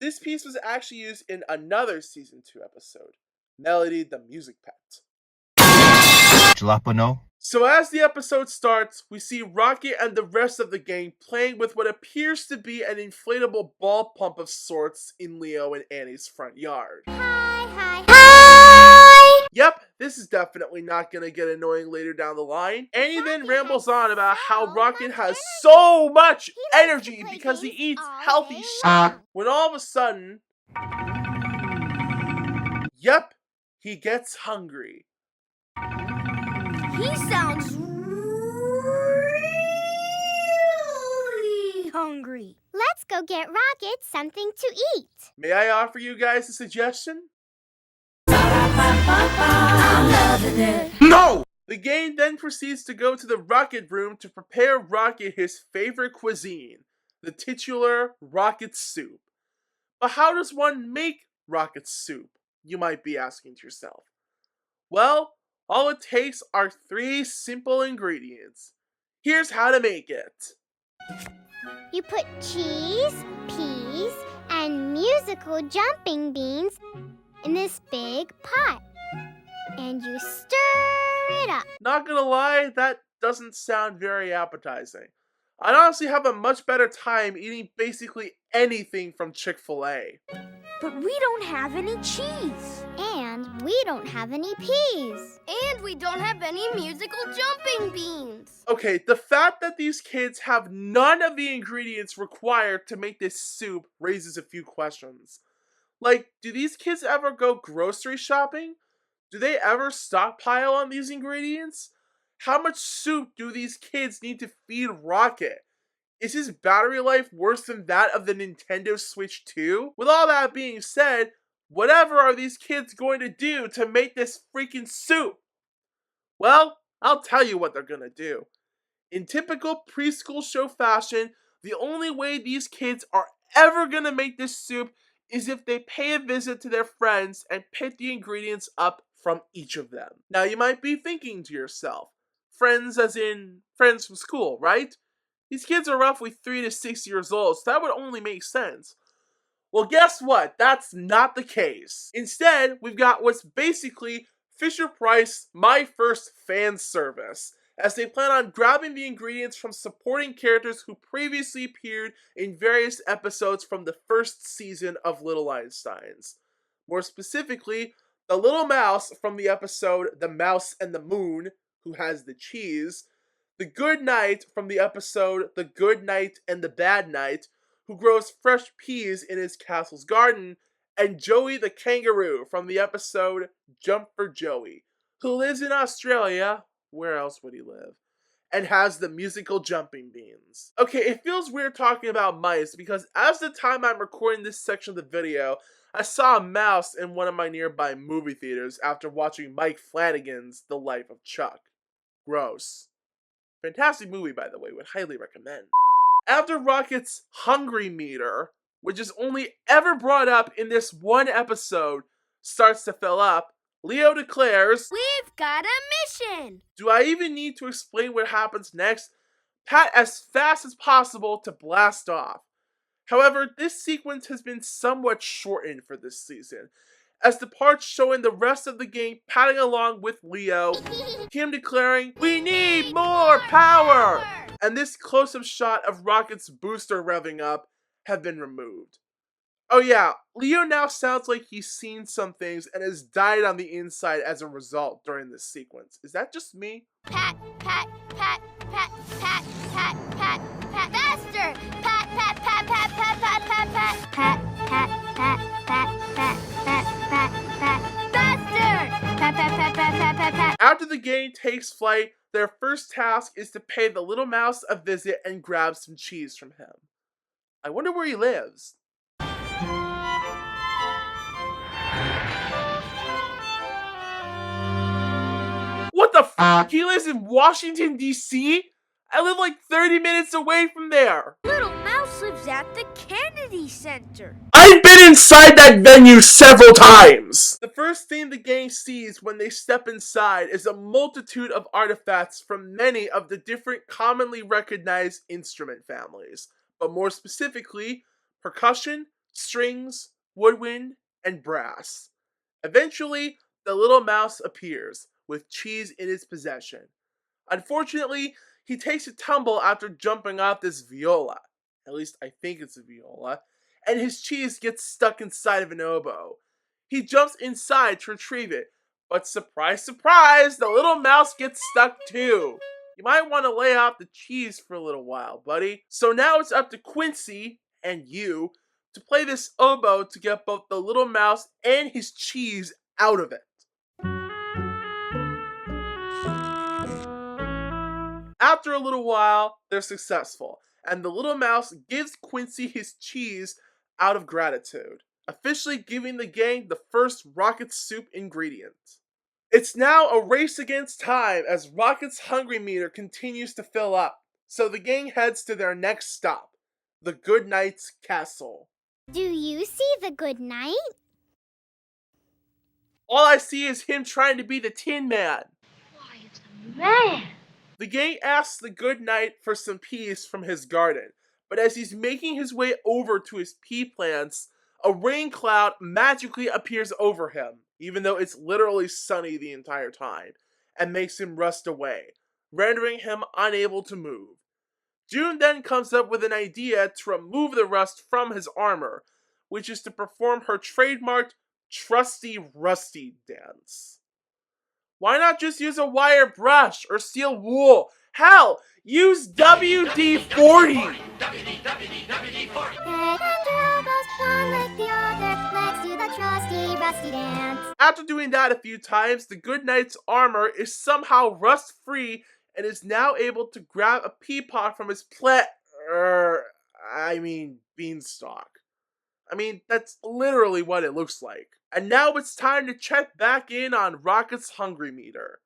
This piece was actually used in another Season 2 episode, Melody the Music Pet. Jalapeno. So as the episode starts, we see Rocket and the rest of the gang playing with what appears to be an inflatable ball pump of sorts in Leo and Annie's front yard. Hi. Yep, this is definitely not gonna get annoying later down the line. Annie then rambles on about how Rocket has so much energy because he eats healthy shit. When all of a sudden, yep, he gets hungry. He sounds really hungry. Let's go get Rocket something to eat. May I offer you guys a suggestion? No! The gang then proceeds to go to the Rocket room to prepare Rocket his favorite cuisine, the titular Rocket soup. But how does one make Rocket soup, you might be asking to yourself? Well, all it takes are 3 simple ingredients. Here's how to make it. You put cheese, peas, and musical jumping beans in this big pot. And you stir it up. Not gonna lie, that doesn't sound very appetizing. I'd honestly have a much better time eating basically anything from Chick-fil-A. But we don't have any cheese. And we don't have any peas. And we don't have any musical jumping beans. Okay, the fact that these kids have none of the ingredients required to make this soup raises a few questions. Like, do these kids ever go grocery shopping? Do they ever stockpile on these ingredients? How much soup do these kids need to feed Rocket? Is his battery life worse than that of the Nintendo Switch 2? With all that being said, whatever are these kids going to do to make this freaking soup? Well, I'll tell you what they're gonna do. In typical preschool show fashion, the only way these kids are ever gonna make this soup is if they pay a visit to their friends and pick the ingredients up from each of them. Now you might be thinking to yourself, friends as in friends from school, right? These kids are roughly 3 to 6 years old, so that would only make sense. Well, guess what? That's not the case. Instead, we've got what's basically Fisher-Price My First Fan Service, as they plan on grabbing the ingredients from supporting characters who previously appeared in various episodes from the first season of Little Einsteins. More specifically, the little mouse from the episode The Mouse and the Moon, who has the cheese, the Good Knight from the episode The Good Knight and the Bad Knight, who grows fresh peas in his castle's garden, and Joey the kangaroo from the episode Jump for Joey, who lives in Australia, where else would he live, and has the musical jumping beans. Okay, it feels weird talking about mice because as the time I'm recording this section of the video, I saw a mouse in one of my nearby movie theaters after watching Mike Flanagan's The Life of Chuck. Gross. Fantastic movie, by the way, would highly recommend. After Rocket's hungry meter, which is only ever brought up in this one episode, starts to fill up, Leo declares, We've got a mission! Do I even need to explain what happens next? Pat as fast as possible to blast off. However, this sequence has been somewhat shortened for this season, as the parts showing the rest of the gang padding along with Leo, him declaring, "We need more power!" And this close-up shot of Rocket's booster revving up have been removed. Oh yeah, Leo now sounds like he's seen some things and has died on the inside as a result during this sequence. Is that just me? Pat, pat, pat, pat, pat, pat, pat, pat. Faster! Pat, pat, pat, pat, pat, pat, pat, pat. Pat, pat, pat, pat, pat, pat, pat, pat. Faster! Pat, pat, pat, pat, pat, pat, pat. After the gang takes flight, their first task is to pay the little mouse a visit and grab some cheese from him. I wonder where he lives. What the f? He lives in Washington, D.C.? I live like 30 minutes away from there. Little Mouse lives at the Kennedy Center. I've been inside that venue several times! The first thing the gang sees when they step inside is a multitude of artifacts from many of the different commonly recognized instrument families, but more specifically, percussion, strings, woodwind, and brass. Eventually, the little mouse appears, with cheese in his possession. Unfortunately, he takes a tumble after jumping off this viola. At least I think it's a viola. And his cheese gets stuck inside of an oboe. He jumps inside to retrieve it, but surprise, surprise, the little mouse gets stuck too. You might want to lay off the cheese for a little while, buddy. So now it's up to Quincy, and you, to play this oboe to get both the little mouse and his cheese out of it. After a little while, they're successful, and the little mouse gives Quincy his cheese out of gratitude, officially giving the gang the first Rocket Soup ingredient. It's now a race against time as Rocket's hungry meter continues to fill up, so the gang heads to their next stop, the Goodnight's Castle. Do you see the good night? All I see is him trying to be the Tin Man. Why, it's a man. The gang asks the Good Knight for some peas from his garden, but as he's making his way over to his pea plants, a rain cloud magically appears over him, even though it's literally sunny the entire time, and makes him rust away, rendering him unable to move. June then comes up with an idea to remove the rust from his armor, which is to perform her trademarked Trusty Rusty dance. Why not just use a wire brush or steel wool? Hell, use WD-40! After doing that a few times, the Good Knight's armor is somehow rust-free and is now able to grab a pea pod from his beanstalk. That's literally what it looks like. And now it's time to check back in on Rocket's hungry meter.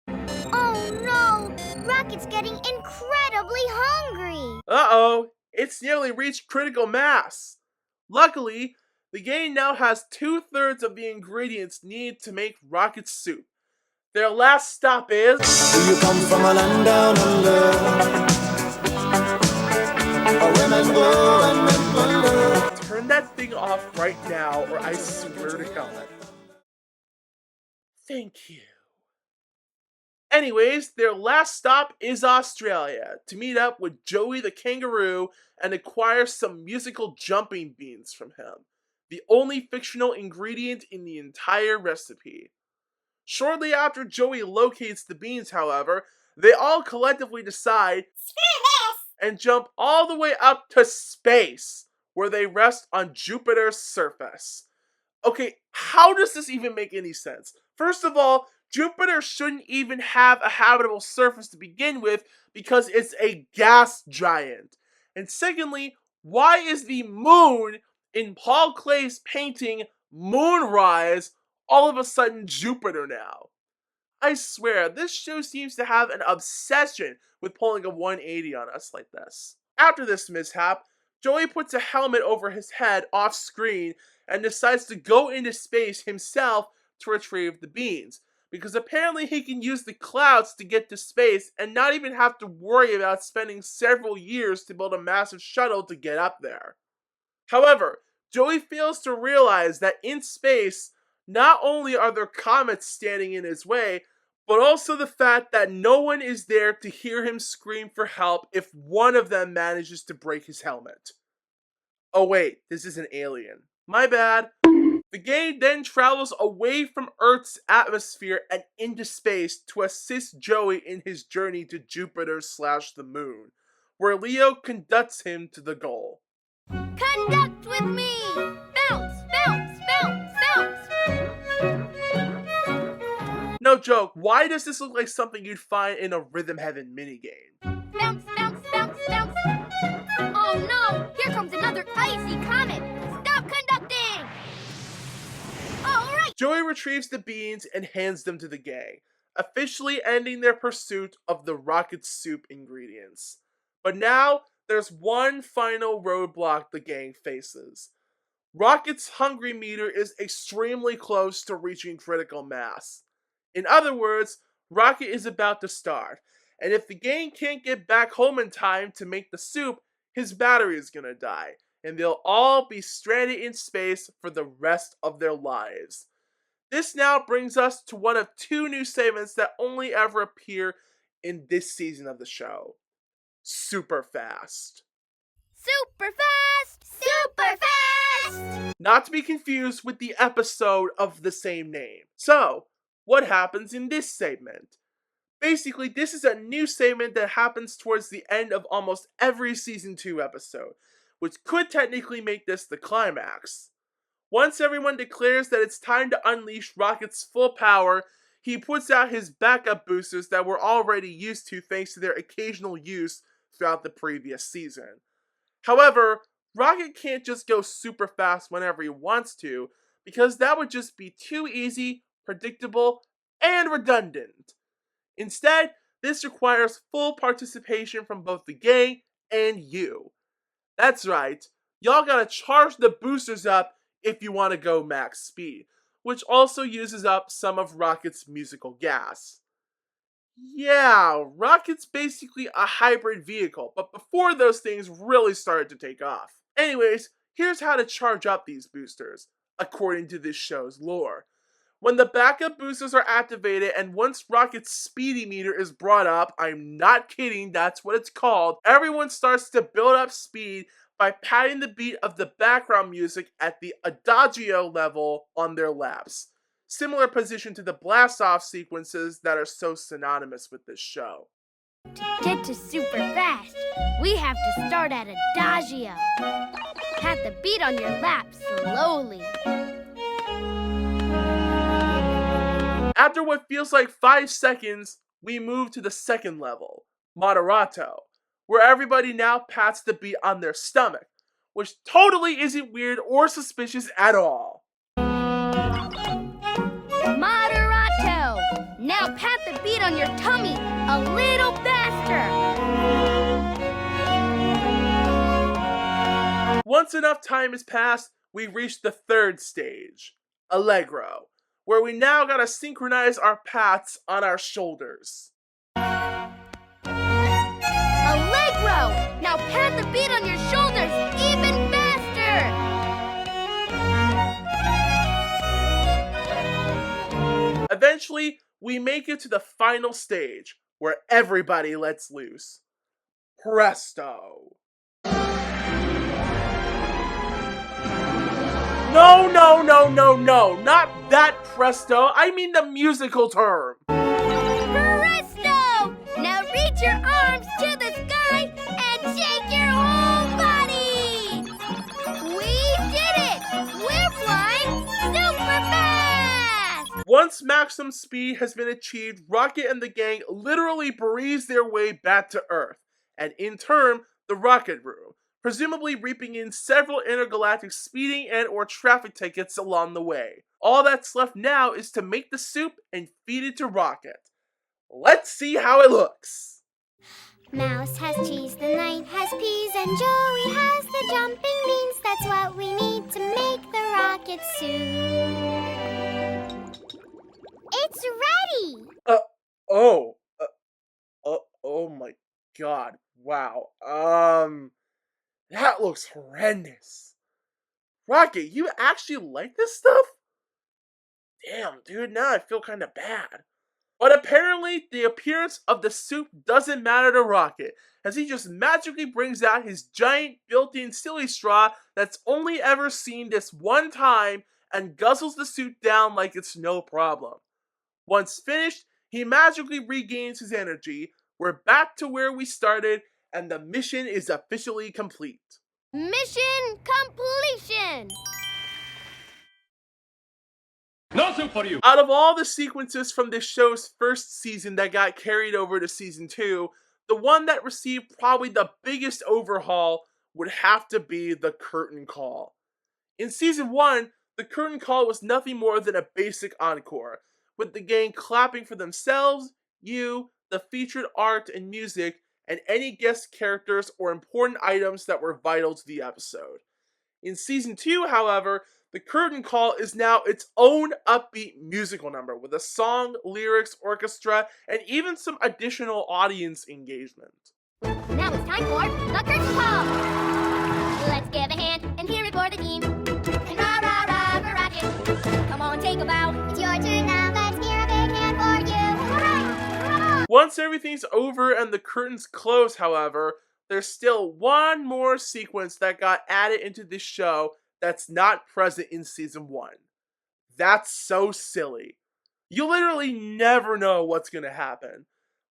Oh no! Rocket's getting incredibly hungry! Uh-oh, it's nearly reached critical mass. Luckily, the gang now has 2/3 of the ingredients needed to make Rocket's soup. Their last stop is... Do you come from a land down under? Women go and men wonder. Turn that thing off right now, or I swear to God. Thank you. Anyways, their last stop is Australia, to meet up with Joey the kangaroo and acquire some musical jumping beans from him, the only fictional ingredient in the entire recipe. Shortly after Joey locates the beans, however, they all collectively decide, screw this, and jump all the way up to space, where they rest on Jupiter's surface. Okay, how does this even make any sense? First of all, Jupiter shouldn't even have a habitable surface to begin with because it's a gas giant. And secondly, why is the moon in Paul Klee's painting Moonrise all of a sudden Jupiter now? I swear, this show seems to have an obsession with pulling a 180 on us like this. After this mishap, Joey puts a helmet over his head off screen and decides to go into space himself to retrieve the beans, because apparently he can use the clouds to get to space and not even have to worry about spending several years to build a massive shuttle to get up there. However, Joey fails to realize that in space, Not only are there comets standing in his way, but also the fact that no one is there to hear him scream for help if one of them manages to break his helmet. Oh wait, this is an alien. My bad. The gang then travels away from Earth's atmosphere and into space to assist Joey in his journey to Jupiter/the moon, where Leo conducts him to the goal. Conduct with me! Bounce, bounce, bounce, bounce! No joke, why does this look like something you'd find in a Rhythm Heaven minigame? Bounce, bounce, bounce, bounce! Oh no! Here comes another icy comet! Stop conducting! Alright! Joey retrieves the beans and hands them to the gang, officially ending their pursuit of the rocket soup ingredients. But now, there's one final roadblock the gang faces. Rocket's hungry meter is extremely close to reaching critical mass. In other words, Rocket is about to starve, and if the gang can't get back home in time to make the soup, his battery is gonna die, and they'll all be stranded in space for the rest of their lives. This now brings us to one of two new segments that only ever appear in this season of the show. Super fast. Super fast! Super fast! Not to be confused with the episode of the same name. So, what happens in this segment? Basically, this is a new segment that happens towards the end of almost every Season 2 episode, which could technically make this the climax. Once everyone declares that it's time to unleash Rocket's full power, he puts out his backup boosters that we're already used to thanks to their occasional use throughout the previous season. However, Rocket can't just go super fast whenever he wants to, because that would just be too easy, predictable, and redundant. Instead, this requires full participation from both the gang and you. That's right, y'all gotta charge the boosters up if you want to go max speed, which also uses up some of Rocket's musical gas. Yeah, Rocket's basically a hybrid vehicle, but before those things really started to take off. Anyways, here's how to charge up these boosters, according to this show's lore. When the backup boosters are activated and once Rocket's speedy meter is brought up, I'm not kidding, that's what it's called, everyone starts to build up speed by patting the beat of the background music at the adagio level on their laps. Similar position to the blast-off sequences that are so synonymous with this show. To get to super fast, we have to start at adagio. Pat the beat on your lap slowly. After what feels like 5 seconds, we move to the second level, moderato, where everybody now pats the beat on their stomach, which totally isn't weird or suspicious at all. Moderato! Now pat the beat on your tummy a little faster. Once enough time has passed, we reach the third stage, allegro, where we now gotta synchronize our pats on our shoulders. Allegro! Now pat the beat on your shoulders even faster. Eventually, we make it to the final stage, where everybody lets loose. Presto. No, not that presto, I mean the musical term. Presto! Now reach your arms to the sky and shake your whole body! We did it! We're flying super fast! Once maximum speed has been achieved, Rocket and the gang literally breeze their way back to Earth, and in turn, the Rocket Room, presumably reaping in several intergalactic speeding and or traffic tickets along the way. All that's left now is to make the soup and feed it to Rocket. Let's see how it looks. Mouse has cheese, the knight has peas, and Joey has the jumping beans. That's what we need to make the rocket soup. It's ready! Oh my god, wow. That looks horrendous. Rocket, you actually like this stuff? Damn, dude, now I feel kind of bad. But apparently, the appearance of the soup doesn't matter to Rocket, as he just magically brings out his giant built-in silly straw that's only ever seen this one time and guzzles the soup down like it's no problem. Once finished, he magically regains his energy. We're back to where we started, and the mission is officially complete. Mission completion! No soup for you! Out of all the sequences from this show's first season that got carried over to season 2, the one that received probably the biggest overhaul would have to be the curtain call. In season 1, the curtain call was nothing more than a basic encore, with the gang clapping for themselves, you, the featured art and music, and any guest characters or important items that were vital to the episode. In season 2, however, the curtain call is now its own upbeat musical number with a song, lyrics, orchestra, and even some additional audience engagement. Now it's time for the curtain call. Let's give a hand and hear it for the team. And rah rah rah for Rocket. Come on, take a bow. It's your turn now. Let's hear a big hand for you. All right. Once everything's over and the curtains close, however, there's still one more sequence that got added into this show that's not present in season 1. That's so silly. You literally never know what's going to happen.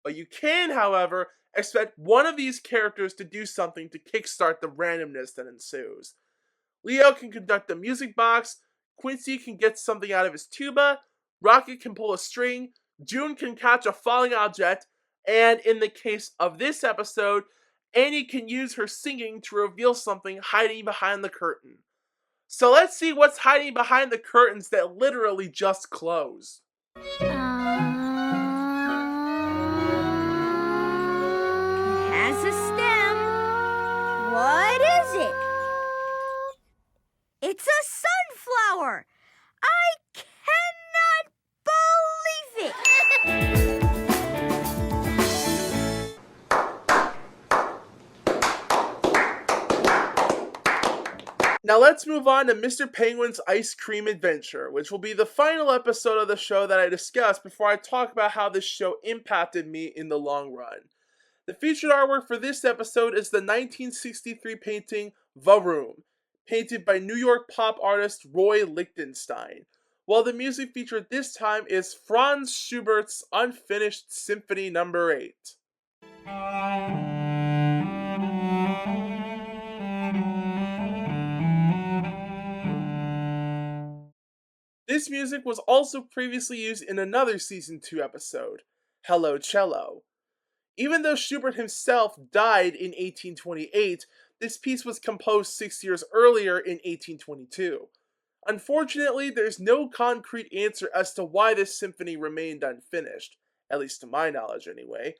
But you can, however, expect one of these characters to do something to kickstart the randomness that ensues. Leo can conduct the music box, Quincy can get something out of his tuba, Rocket can pull a string, June can catch a falling object, and in the case of this episode, Annie can use her singing to reveal something hiding behind the curtain. So let's see what's hiding behind the curtains that literally just closed. It has a stem. What is it? It's a sunflower. I cannot believe it. Now let's move on to Mr. Penguin's Ice Cream Adventure, which will be the final episode of the show that I discuss before I talk about how this show impacted me in the long run. The featured artwork for this episode is the 1963 painting The Room, painted by New York pop artist Roy Lichtenstein, while the music featured this time is Franz Schubert's Unfinished Symphony No. 8. This music was also previously used in another Season 2 episode, Hello Cello. Even though Schubert himself died in 1828, this piece was composed 6 years earlier in 1822. Unfortunately, there's no concrete answer as to why this symphony remained unfinished, at least to my knowledge anyway,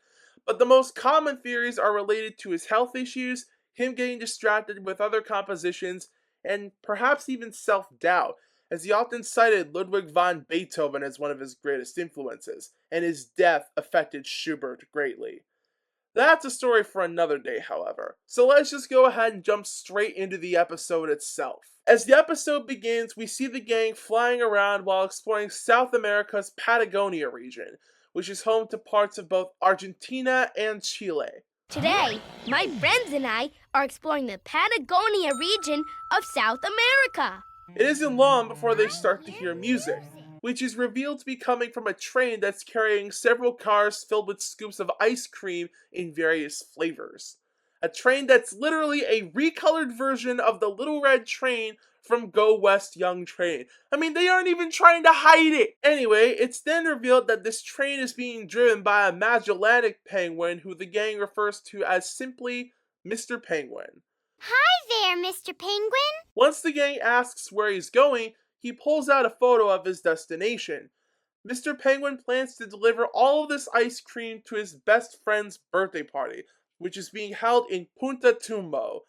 but the most common theories are related to his health issues, him getting distracted with other compositions, and perhaps even self-doubt, as he often cited Ludwig van Beethoven as one of his greatest influences, and his death affected Schubert greatly. That's a story for another day, however, so let's just go ahead and jump straight into the episode itself. As the episode begins, we see the gang flying around while exploring South America's Patagonia region, which is home to parts of both Argentina and Chile. Today, my friends and I are exploring the Patagonia region of South America. It isn't long before they start to hear music, which is revealed to be coming from a train that's carrying several cars filled with scoops of ice cream in various flavors. A train that's literally a recolored version of the Little Red Train from Go West Young Train. I mean, they aren't even trying to hide it! Anyway, it's then revealed that this train is being driven by a Magellanic penguin who the gang refers to as simply Mr. Penguin. Hi there, Mr. Penguin. Once the gang asks where he's going, he pulls out a photo of his destination. Mr. Penguin plans to deliver all of this ice cream to his best friend's birthday party, which is being held in Punta Tumbo,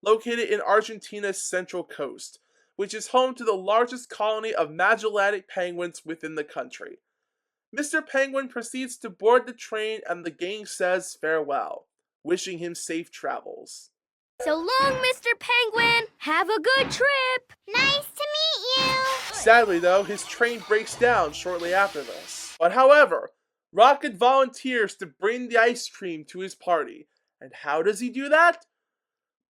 located in Argentina's central coast, which is home to the largest colony of Magellanic penguins within the country. Mr. Penguin proceeds to board the train and the gang says farewell, wishing him safe travels. So long, Mr. Penguin. Have a good trip. Nice to meet you. Sadly though, his train breaks down shortly after this. But however, Rocket volunteers to bring the ice cream to his party. And how does he do that?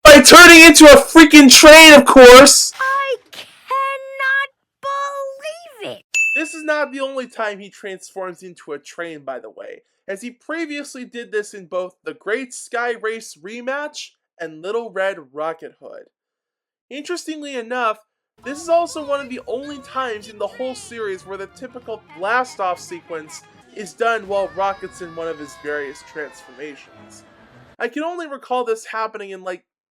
By turning into a freaking train, of course! I cannot believe it! This is not the only time he transforms into a train, by the way, as he previously did this in both the Great Sky Race rematch and Little Red Rocket Hood. Interestingly enough, this is also one of the only times in the whole series where the typical blast-off sequence is done while Rocket's in one of his various transformations. I can only recall this happening in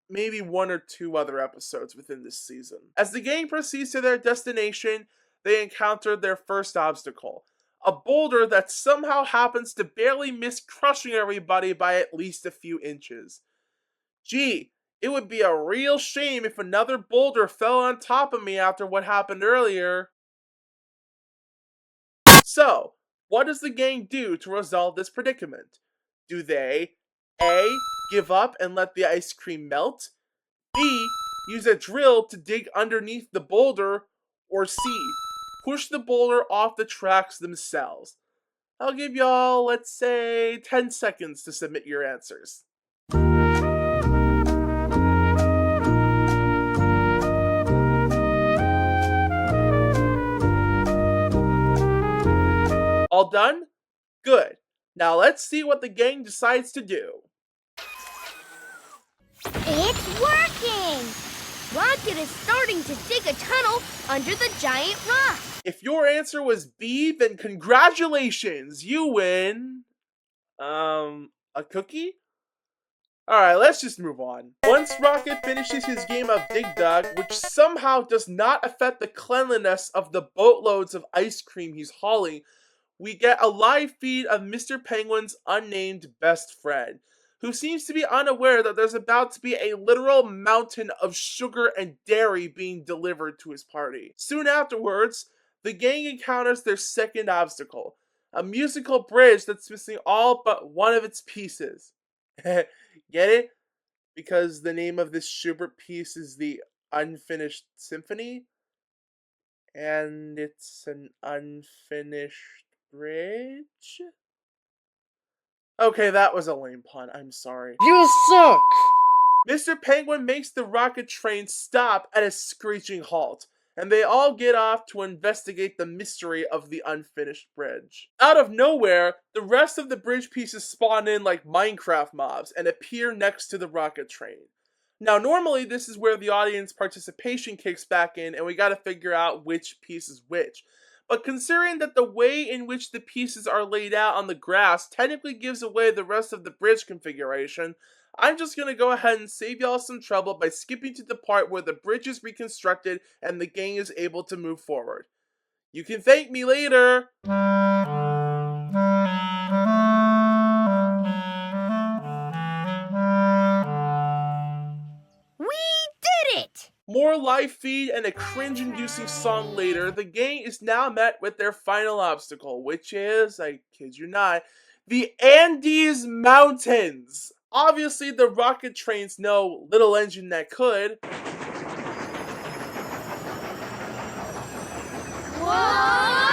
maybe one or two other episodes within this season. As the gang proceeds to their destination, they encounter their first obstacle, a boulder that somehow happens to barely miss crushing everybody by at least a few inches. Gee, it would be a real shame if another boulder fell on top of me after what happened earlier. So, what does the gang do to resolve this predicament? Do they A. give up and let the ice cream melt? B. Use a drill to dig underneath the boulder? Or C. Push the boulder off the tracks themselves? I'll give y'all, let's say, 10 seconds to submit your answers. All done? Good. Now let's see what the gang decides to do. It's working! Rocket is starting to dig a tunnel under the giant rock. If your answer was B, then congratulations, you win... a cookie? Alright, let's just move on. Once Rocket finishes his game of Dig Dug, which somehow does not affect the cleanliness of the boatloads of ice cream he's hauling, we get a live feed of Mr. Penguin's unnamed best friend, who seems to be unaware that there's about to be a literal mountain of sugar and dairy being delivered to his party. Soon afterwards, the gang encounters their second obstacle, a musical bridge that's missing all but one of its pieces. Get it? Because the name of this Schubert piece is the Unfinished Symphony, and it's an unfinished bridge? Okay, that was a lame pun, I'm sorry. You suck! Mr. Penguin makes the rocket train stop at a screeching halt, and they all get off to investigate the mystery of the unfinished bridge. Out of nowhere, the rest of the bridge pieces spawn in like Minecraft mobs and appear next to the rocket train. Now, normally this is where the audience participation kicks back in and we gotta figure out which piece is which. But considering that the way in which the pieces are laid out on the grass technically gives away the rest of the bridge configuration, I'm just gonna go ahead and save y'all some trouble by skipping to the part where the bridge is reconstructed and the gang is able to move forward. You can thank me later! We did it! More live feed and a cringe-inducing song later, the gang is now met with their final obstacle, which is, I kid you not, the Andes Mountains! Obviously, the rocket train's no little engine that could. Whoa!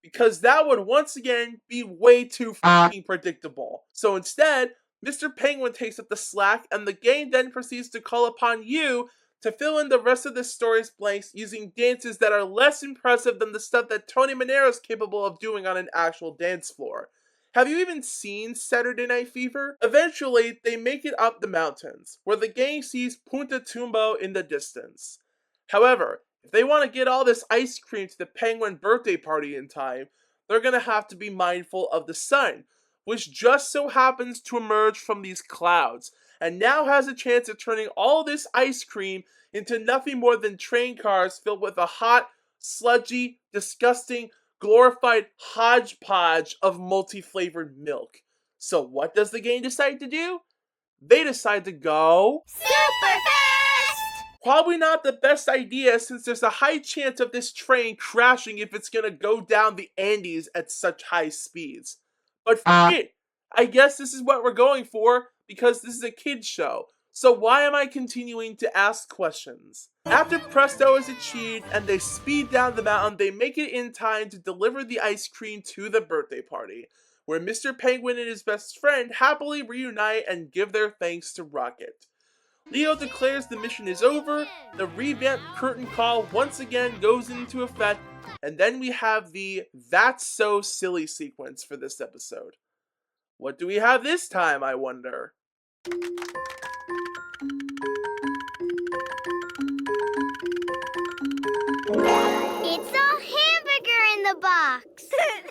Because that would once again be way too fucking predictable. So instead, Mr. Penguin takes up the slack, and the gang then proceeds to call upon you to fill in the rest of the story's blanks using dances that are less impressive than the stuff that Tony Manero is capable of doing on an actual dance floor. Have you even seen Saturday Night Fever? Eventually, they make it up the mountains, where the gang sees Punta Tumbo in the distance. However, if they want to get all this ice cream to the Penguin birthday party in time, they're going to have to be mindful of the sun, which just so happens to emerge from these clouds, and now has a chance of turning all this ice cream into nothing more than train cars filled with a hot, sludgy, disgusting, glorified hodgepodge of multi-flavored milk. So what does the gang decide to do? They decide to go... Super fast! Probably not the best idea since there's a high chance of this train crashing if it's gonna go down the Andes at such high speeds. But f it! I guess this is what we're going for because this is a kid's show. So why am I continuing to ask questions? After Presto is achieved and they speed down the mountain, they make it in time to deliver the ice cream to the birthday party, where Mr. Penguin and his best friend happily reunite and give their thanks to Rocket. Leo declares the mission is over, the revamped curtain call once again goes into effect, and then we have the "That's So Silly" sequence for this episode. What do we have this time, I wonder? It's a hamburger in the box.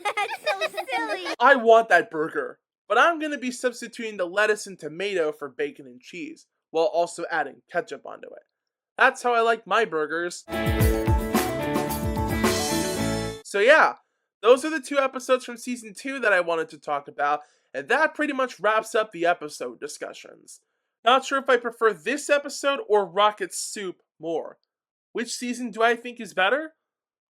That's so silly. I want that burger, but I'm going to be substituting the lettuce and tomato for bacon and cheese, while also adding ketchup onto it. That's how I like my burgers. So yeah, those are the 2 episodes from Season 2 that I wanted to talk about, and that pretty much wraps up the episode discussions. Not sure if I prefer this episode or Rocket Soup more. Which season do I think is better?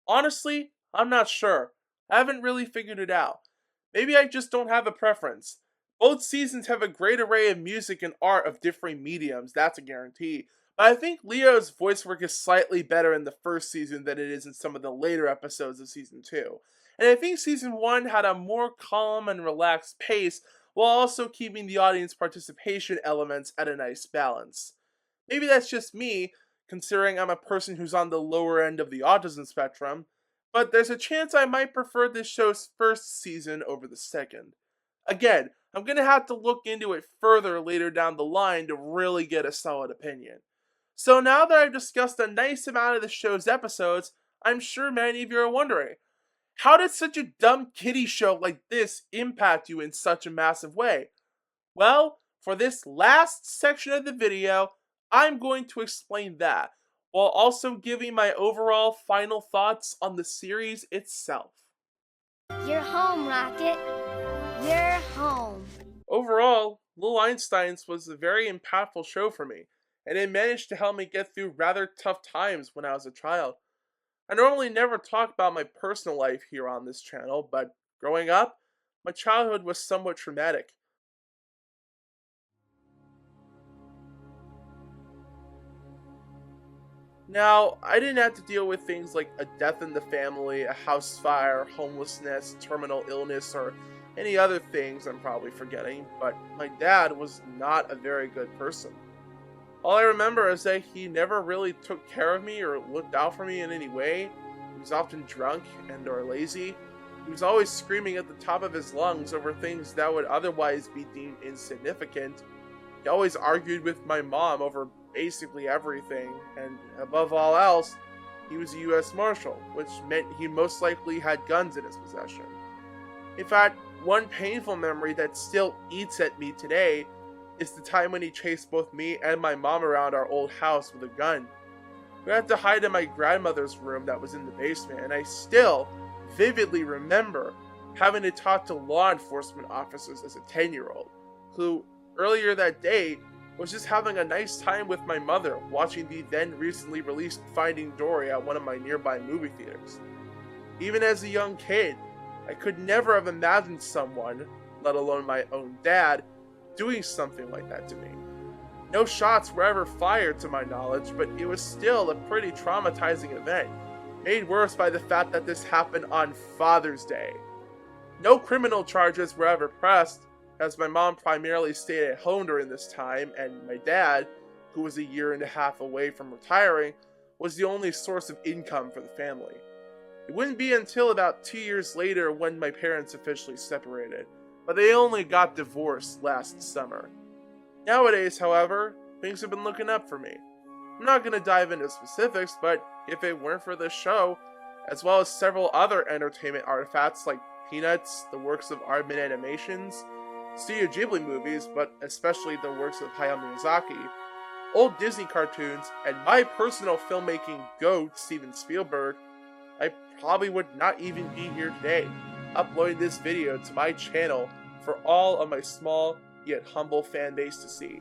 Honestly, I'm not sure. I haven't really figured it out. Maybe I just don't have a preference. Both seasons have a great array of music and art of differing mediums, that's a guarantee. But I think Leo's voice work is slightly better in the first season than it is in some of the later episodes of Season 2. And I think Season 1 had a more calm and relaxed pace, while also keeping the audience participation elements at a nice balance. Maybe that's just me, considering I'm a person who's on the lower end of the autism spectrum, but there's a chance I might prefer this show's first season over the second. Again, I'm going to have to look into it further later down the line to really get a solid opinion. So now that I've discussed a nice amount of the show's episodes, I'm sure many of you are wondering, how did such a dumb kiddie show like this impact you in such a massive way? Well, for this last section of the video, I'm going to explain that, while also giving my overall final thoughts on the series itself. You're home, Rocket. You're home. Overall, Little Einsteins was a very impactful show for me, and it managed to help me get through rather tough times when I was a child. I normally never talk about my personal life here on this channel, but growing up, my childhood was somewhat traumatic. Now, I didn't have to deal with things like a death in the family, a house fire, homelessness, terminal illness, or any other things I'm probably forgetting, but my dad was not a very good person. All I remember is that he never really took care of me or looked out for me in any way. He was often drunk and or lazy. He was always screaming at the top of his lungs over things that would otherwise be deemed insignificant. He always argued with my mom over basically everything, and above all else, he was a U.S. Marshal, which meant he most likely had guns in his possession. In fact, one painful memory that still eats at me today is the time when he chased both me and my mom around our old house with a gun. We had to hide in my grandmother's room that was in the basement, and I still vividly remember having to talk to law enforcement officers as a 10-year-old, who earlier that day was just having a nice time with my mother watching the then recently released Finding Dory at one of my nearby movie theaters. Even as a young kid, I could never have imagined someone, let alone my own dad, doing something like that to me. No shots were ever fired to my knowledge, but it was still a pretty traumatizing event, made worse by the fact that this happened on Father's Day. No criminal charges were ever pressed, as my mom primarily stayed at home during this time, and my dad, who was 1.5 years away from retiring, was the only source of income for the family. It wouldn't be until about 2 years later when my parents officially separated, but they only got divorced last summer. Nowadays, however, things have been looking up for me. I'm not going to dive into specifics, but if it weren't for this show, as well as several other entertainment artifacts like Peanuts, the works of Aardman Animations, Studio Ghibli movies, but especially the works of Hayao Miyazaki, old Disney cartoons, and my personal filmmaking goat, Steven Spielberg, I probably would not even be here today, uploading this video to my channel for all of my small yet humble fan base to see.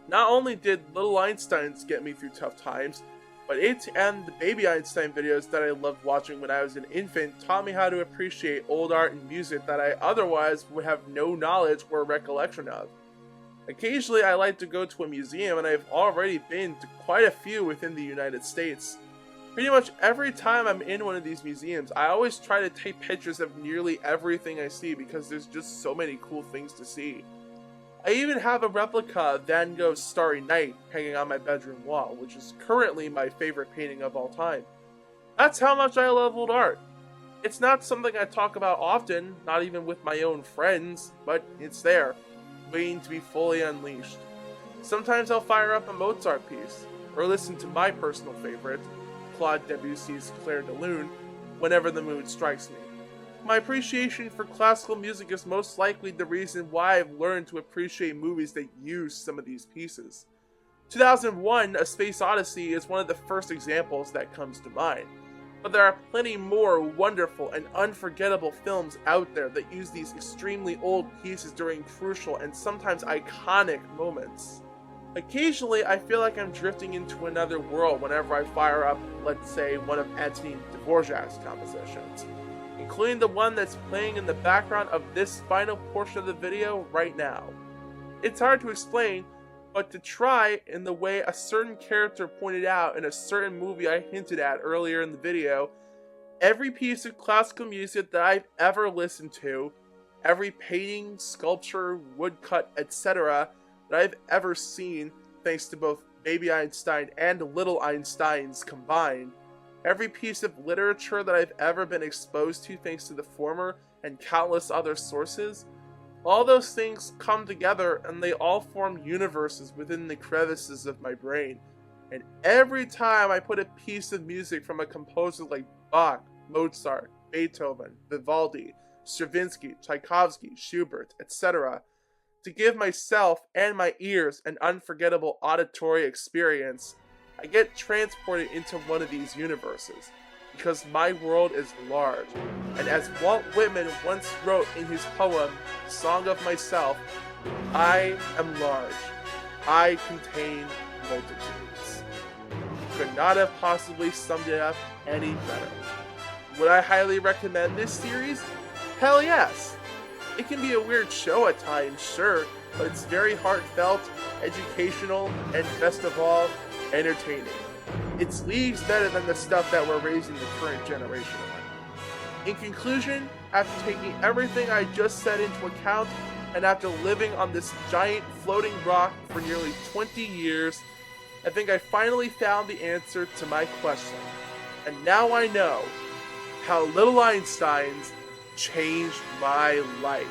Not only did Little Einsteins get me through tough times, but it and the Baby Einstein videos that I loved watching when I was an infant taught me how to appreciate old art and music that I otherwise would have no knowledge or recollection of. Occasionally I like to go to a museum, and I've already been to quite a few within the United States. Pretty much every time I'm in one of these museums, I always try to take pictures of nearly everything I see because there's just so many cool things to see. I even have a replica of Van Gogh's Starry Night hanging on my bedroom wall, which is currently my favorite painting of all time. That's how much I love old art. It's not something I talk about often, not even with my own friends, but it's there, waiting to be fully unleashed. Sometimes I'll fire up a Mozart piece, or listen to my personal favorite, Claude Debussy's Clair de Lune, whenever the mood strikes me. My appreciation for classical music is most likely the reason why I've learned to appreciate movies that use some of these pieces. 2001: A Space Odyssey is one of the first examples that comes to mind, but there are plenty more wonderful and unforgettable films out there that use these extremely old pieces during crucial and sometimes iconic moments. Occasionally, I feel like I'm drifting into another world whenever I fire up, let's say, one of Antonin Dvorak's compositions, including the one that's playing in the background of this final portion of the video right now. It's hard to explain, but to try in the way a certain character pointed out in a certain movie I hinted at earlier in the video, every piece of classical music that I've ever listened to, every painting, sculpture, woodcut, etc. that I've ever seen, thanks to both Baby Einstein and Little Einsteins combined, every piece of literature that I've ever been exposed to thanks to the former and countless other sources, all those things come together and they all form universes within the crevices of my brain. And every time I put a piece of music from a composer like Bach, Mozart, Beethoven, Vivaldi, Stravinsky, Tchaikovsky, Schubert, etc., to give myself and my ears an unforgettable auditory experience, I get transported into one of these universes, because my world is large, and as Walt Whitman once wrote in his poem, Song of Myself, I am large, I contain multitudes. Could not have possibly summed it up any better. Would I highly recommend this series? Hell yes! It can be a weird show at times, sure, but it's very heartfelt, educational, and best of all, entertaining. It's leagues better than the stuff that we're raising the current generation on. In conclusion, after taking everything I just said into account, and after living on this giant floating rock for nearly 20 years, I think I finally found the answer to my question. And now I know how Little Einsteins changed my life.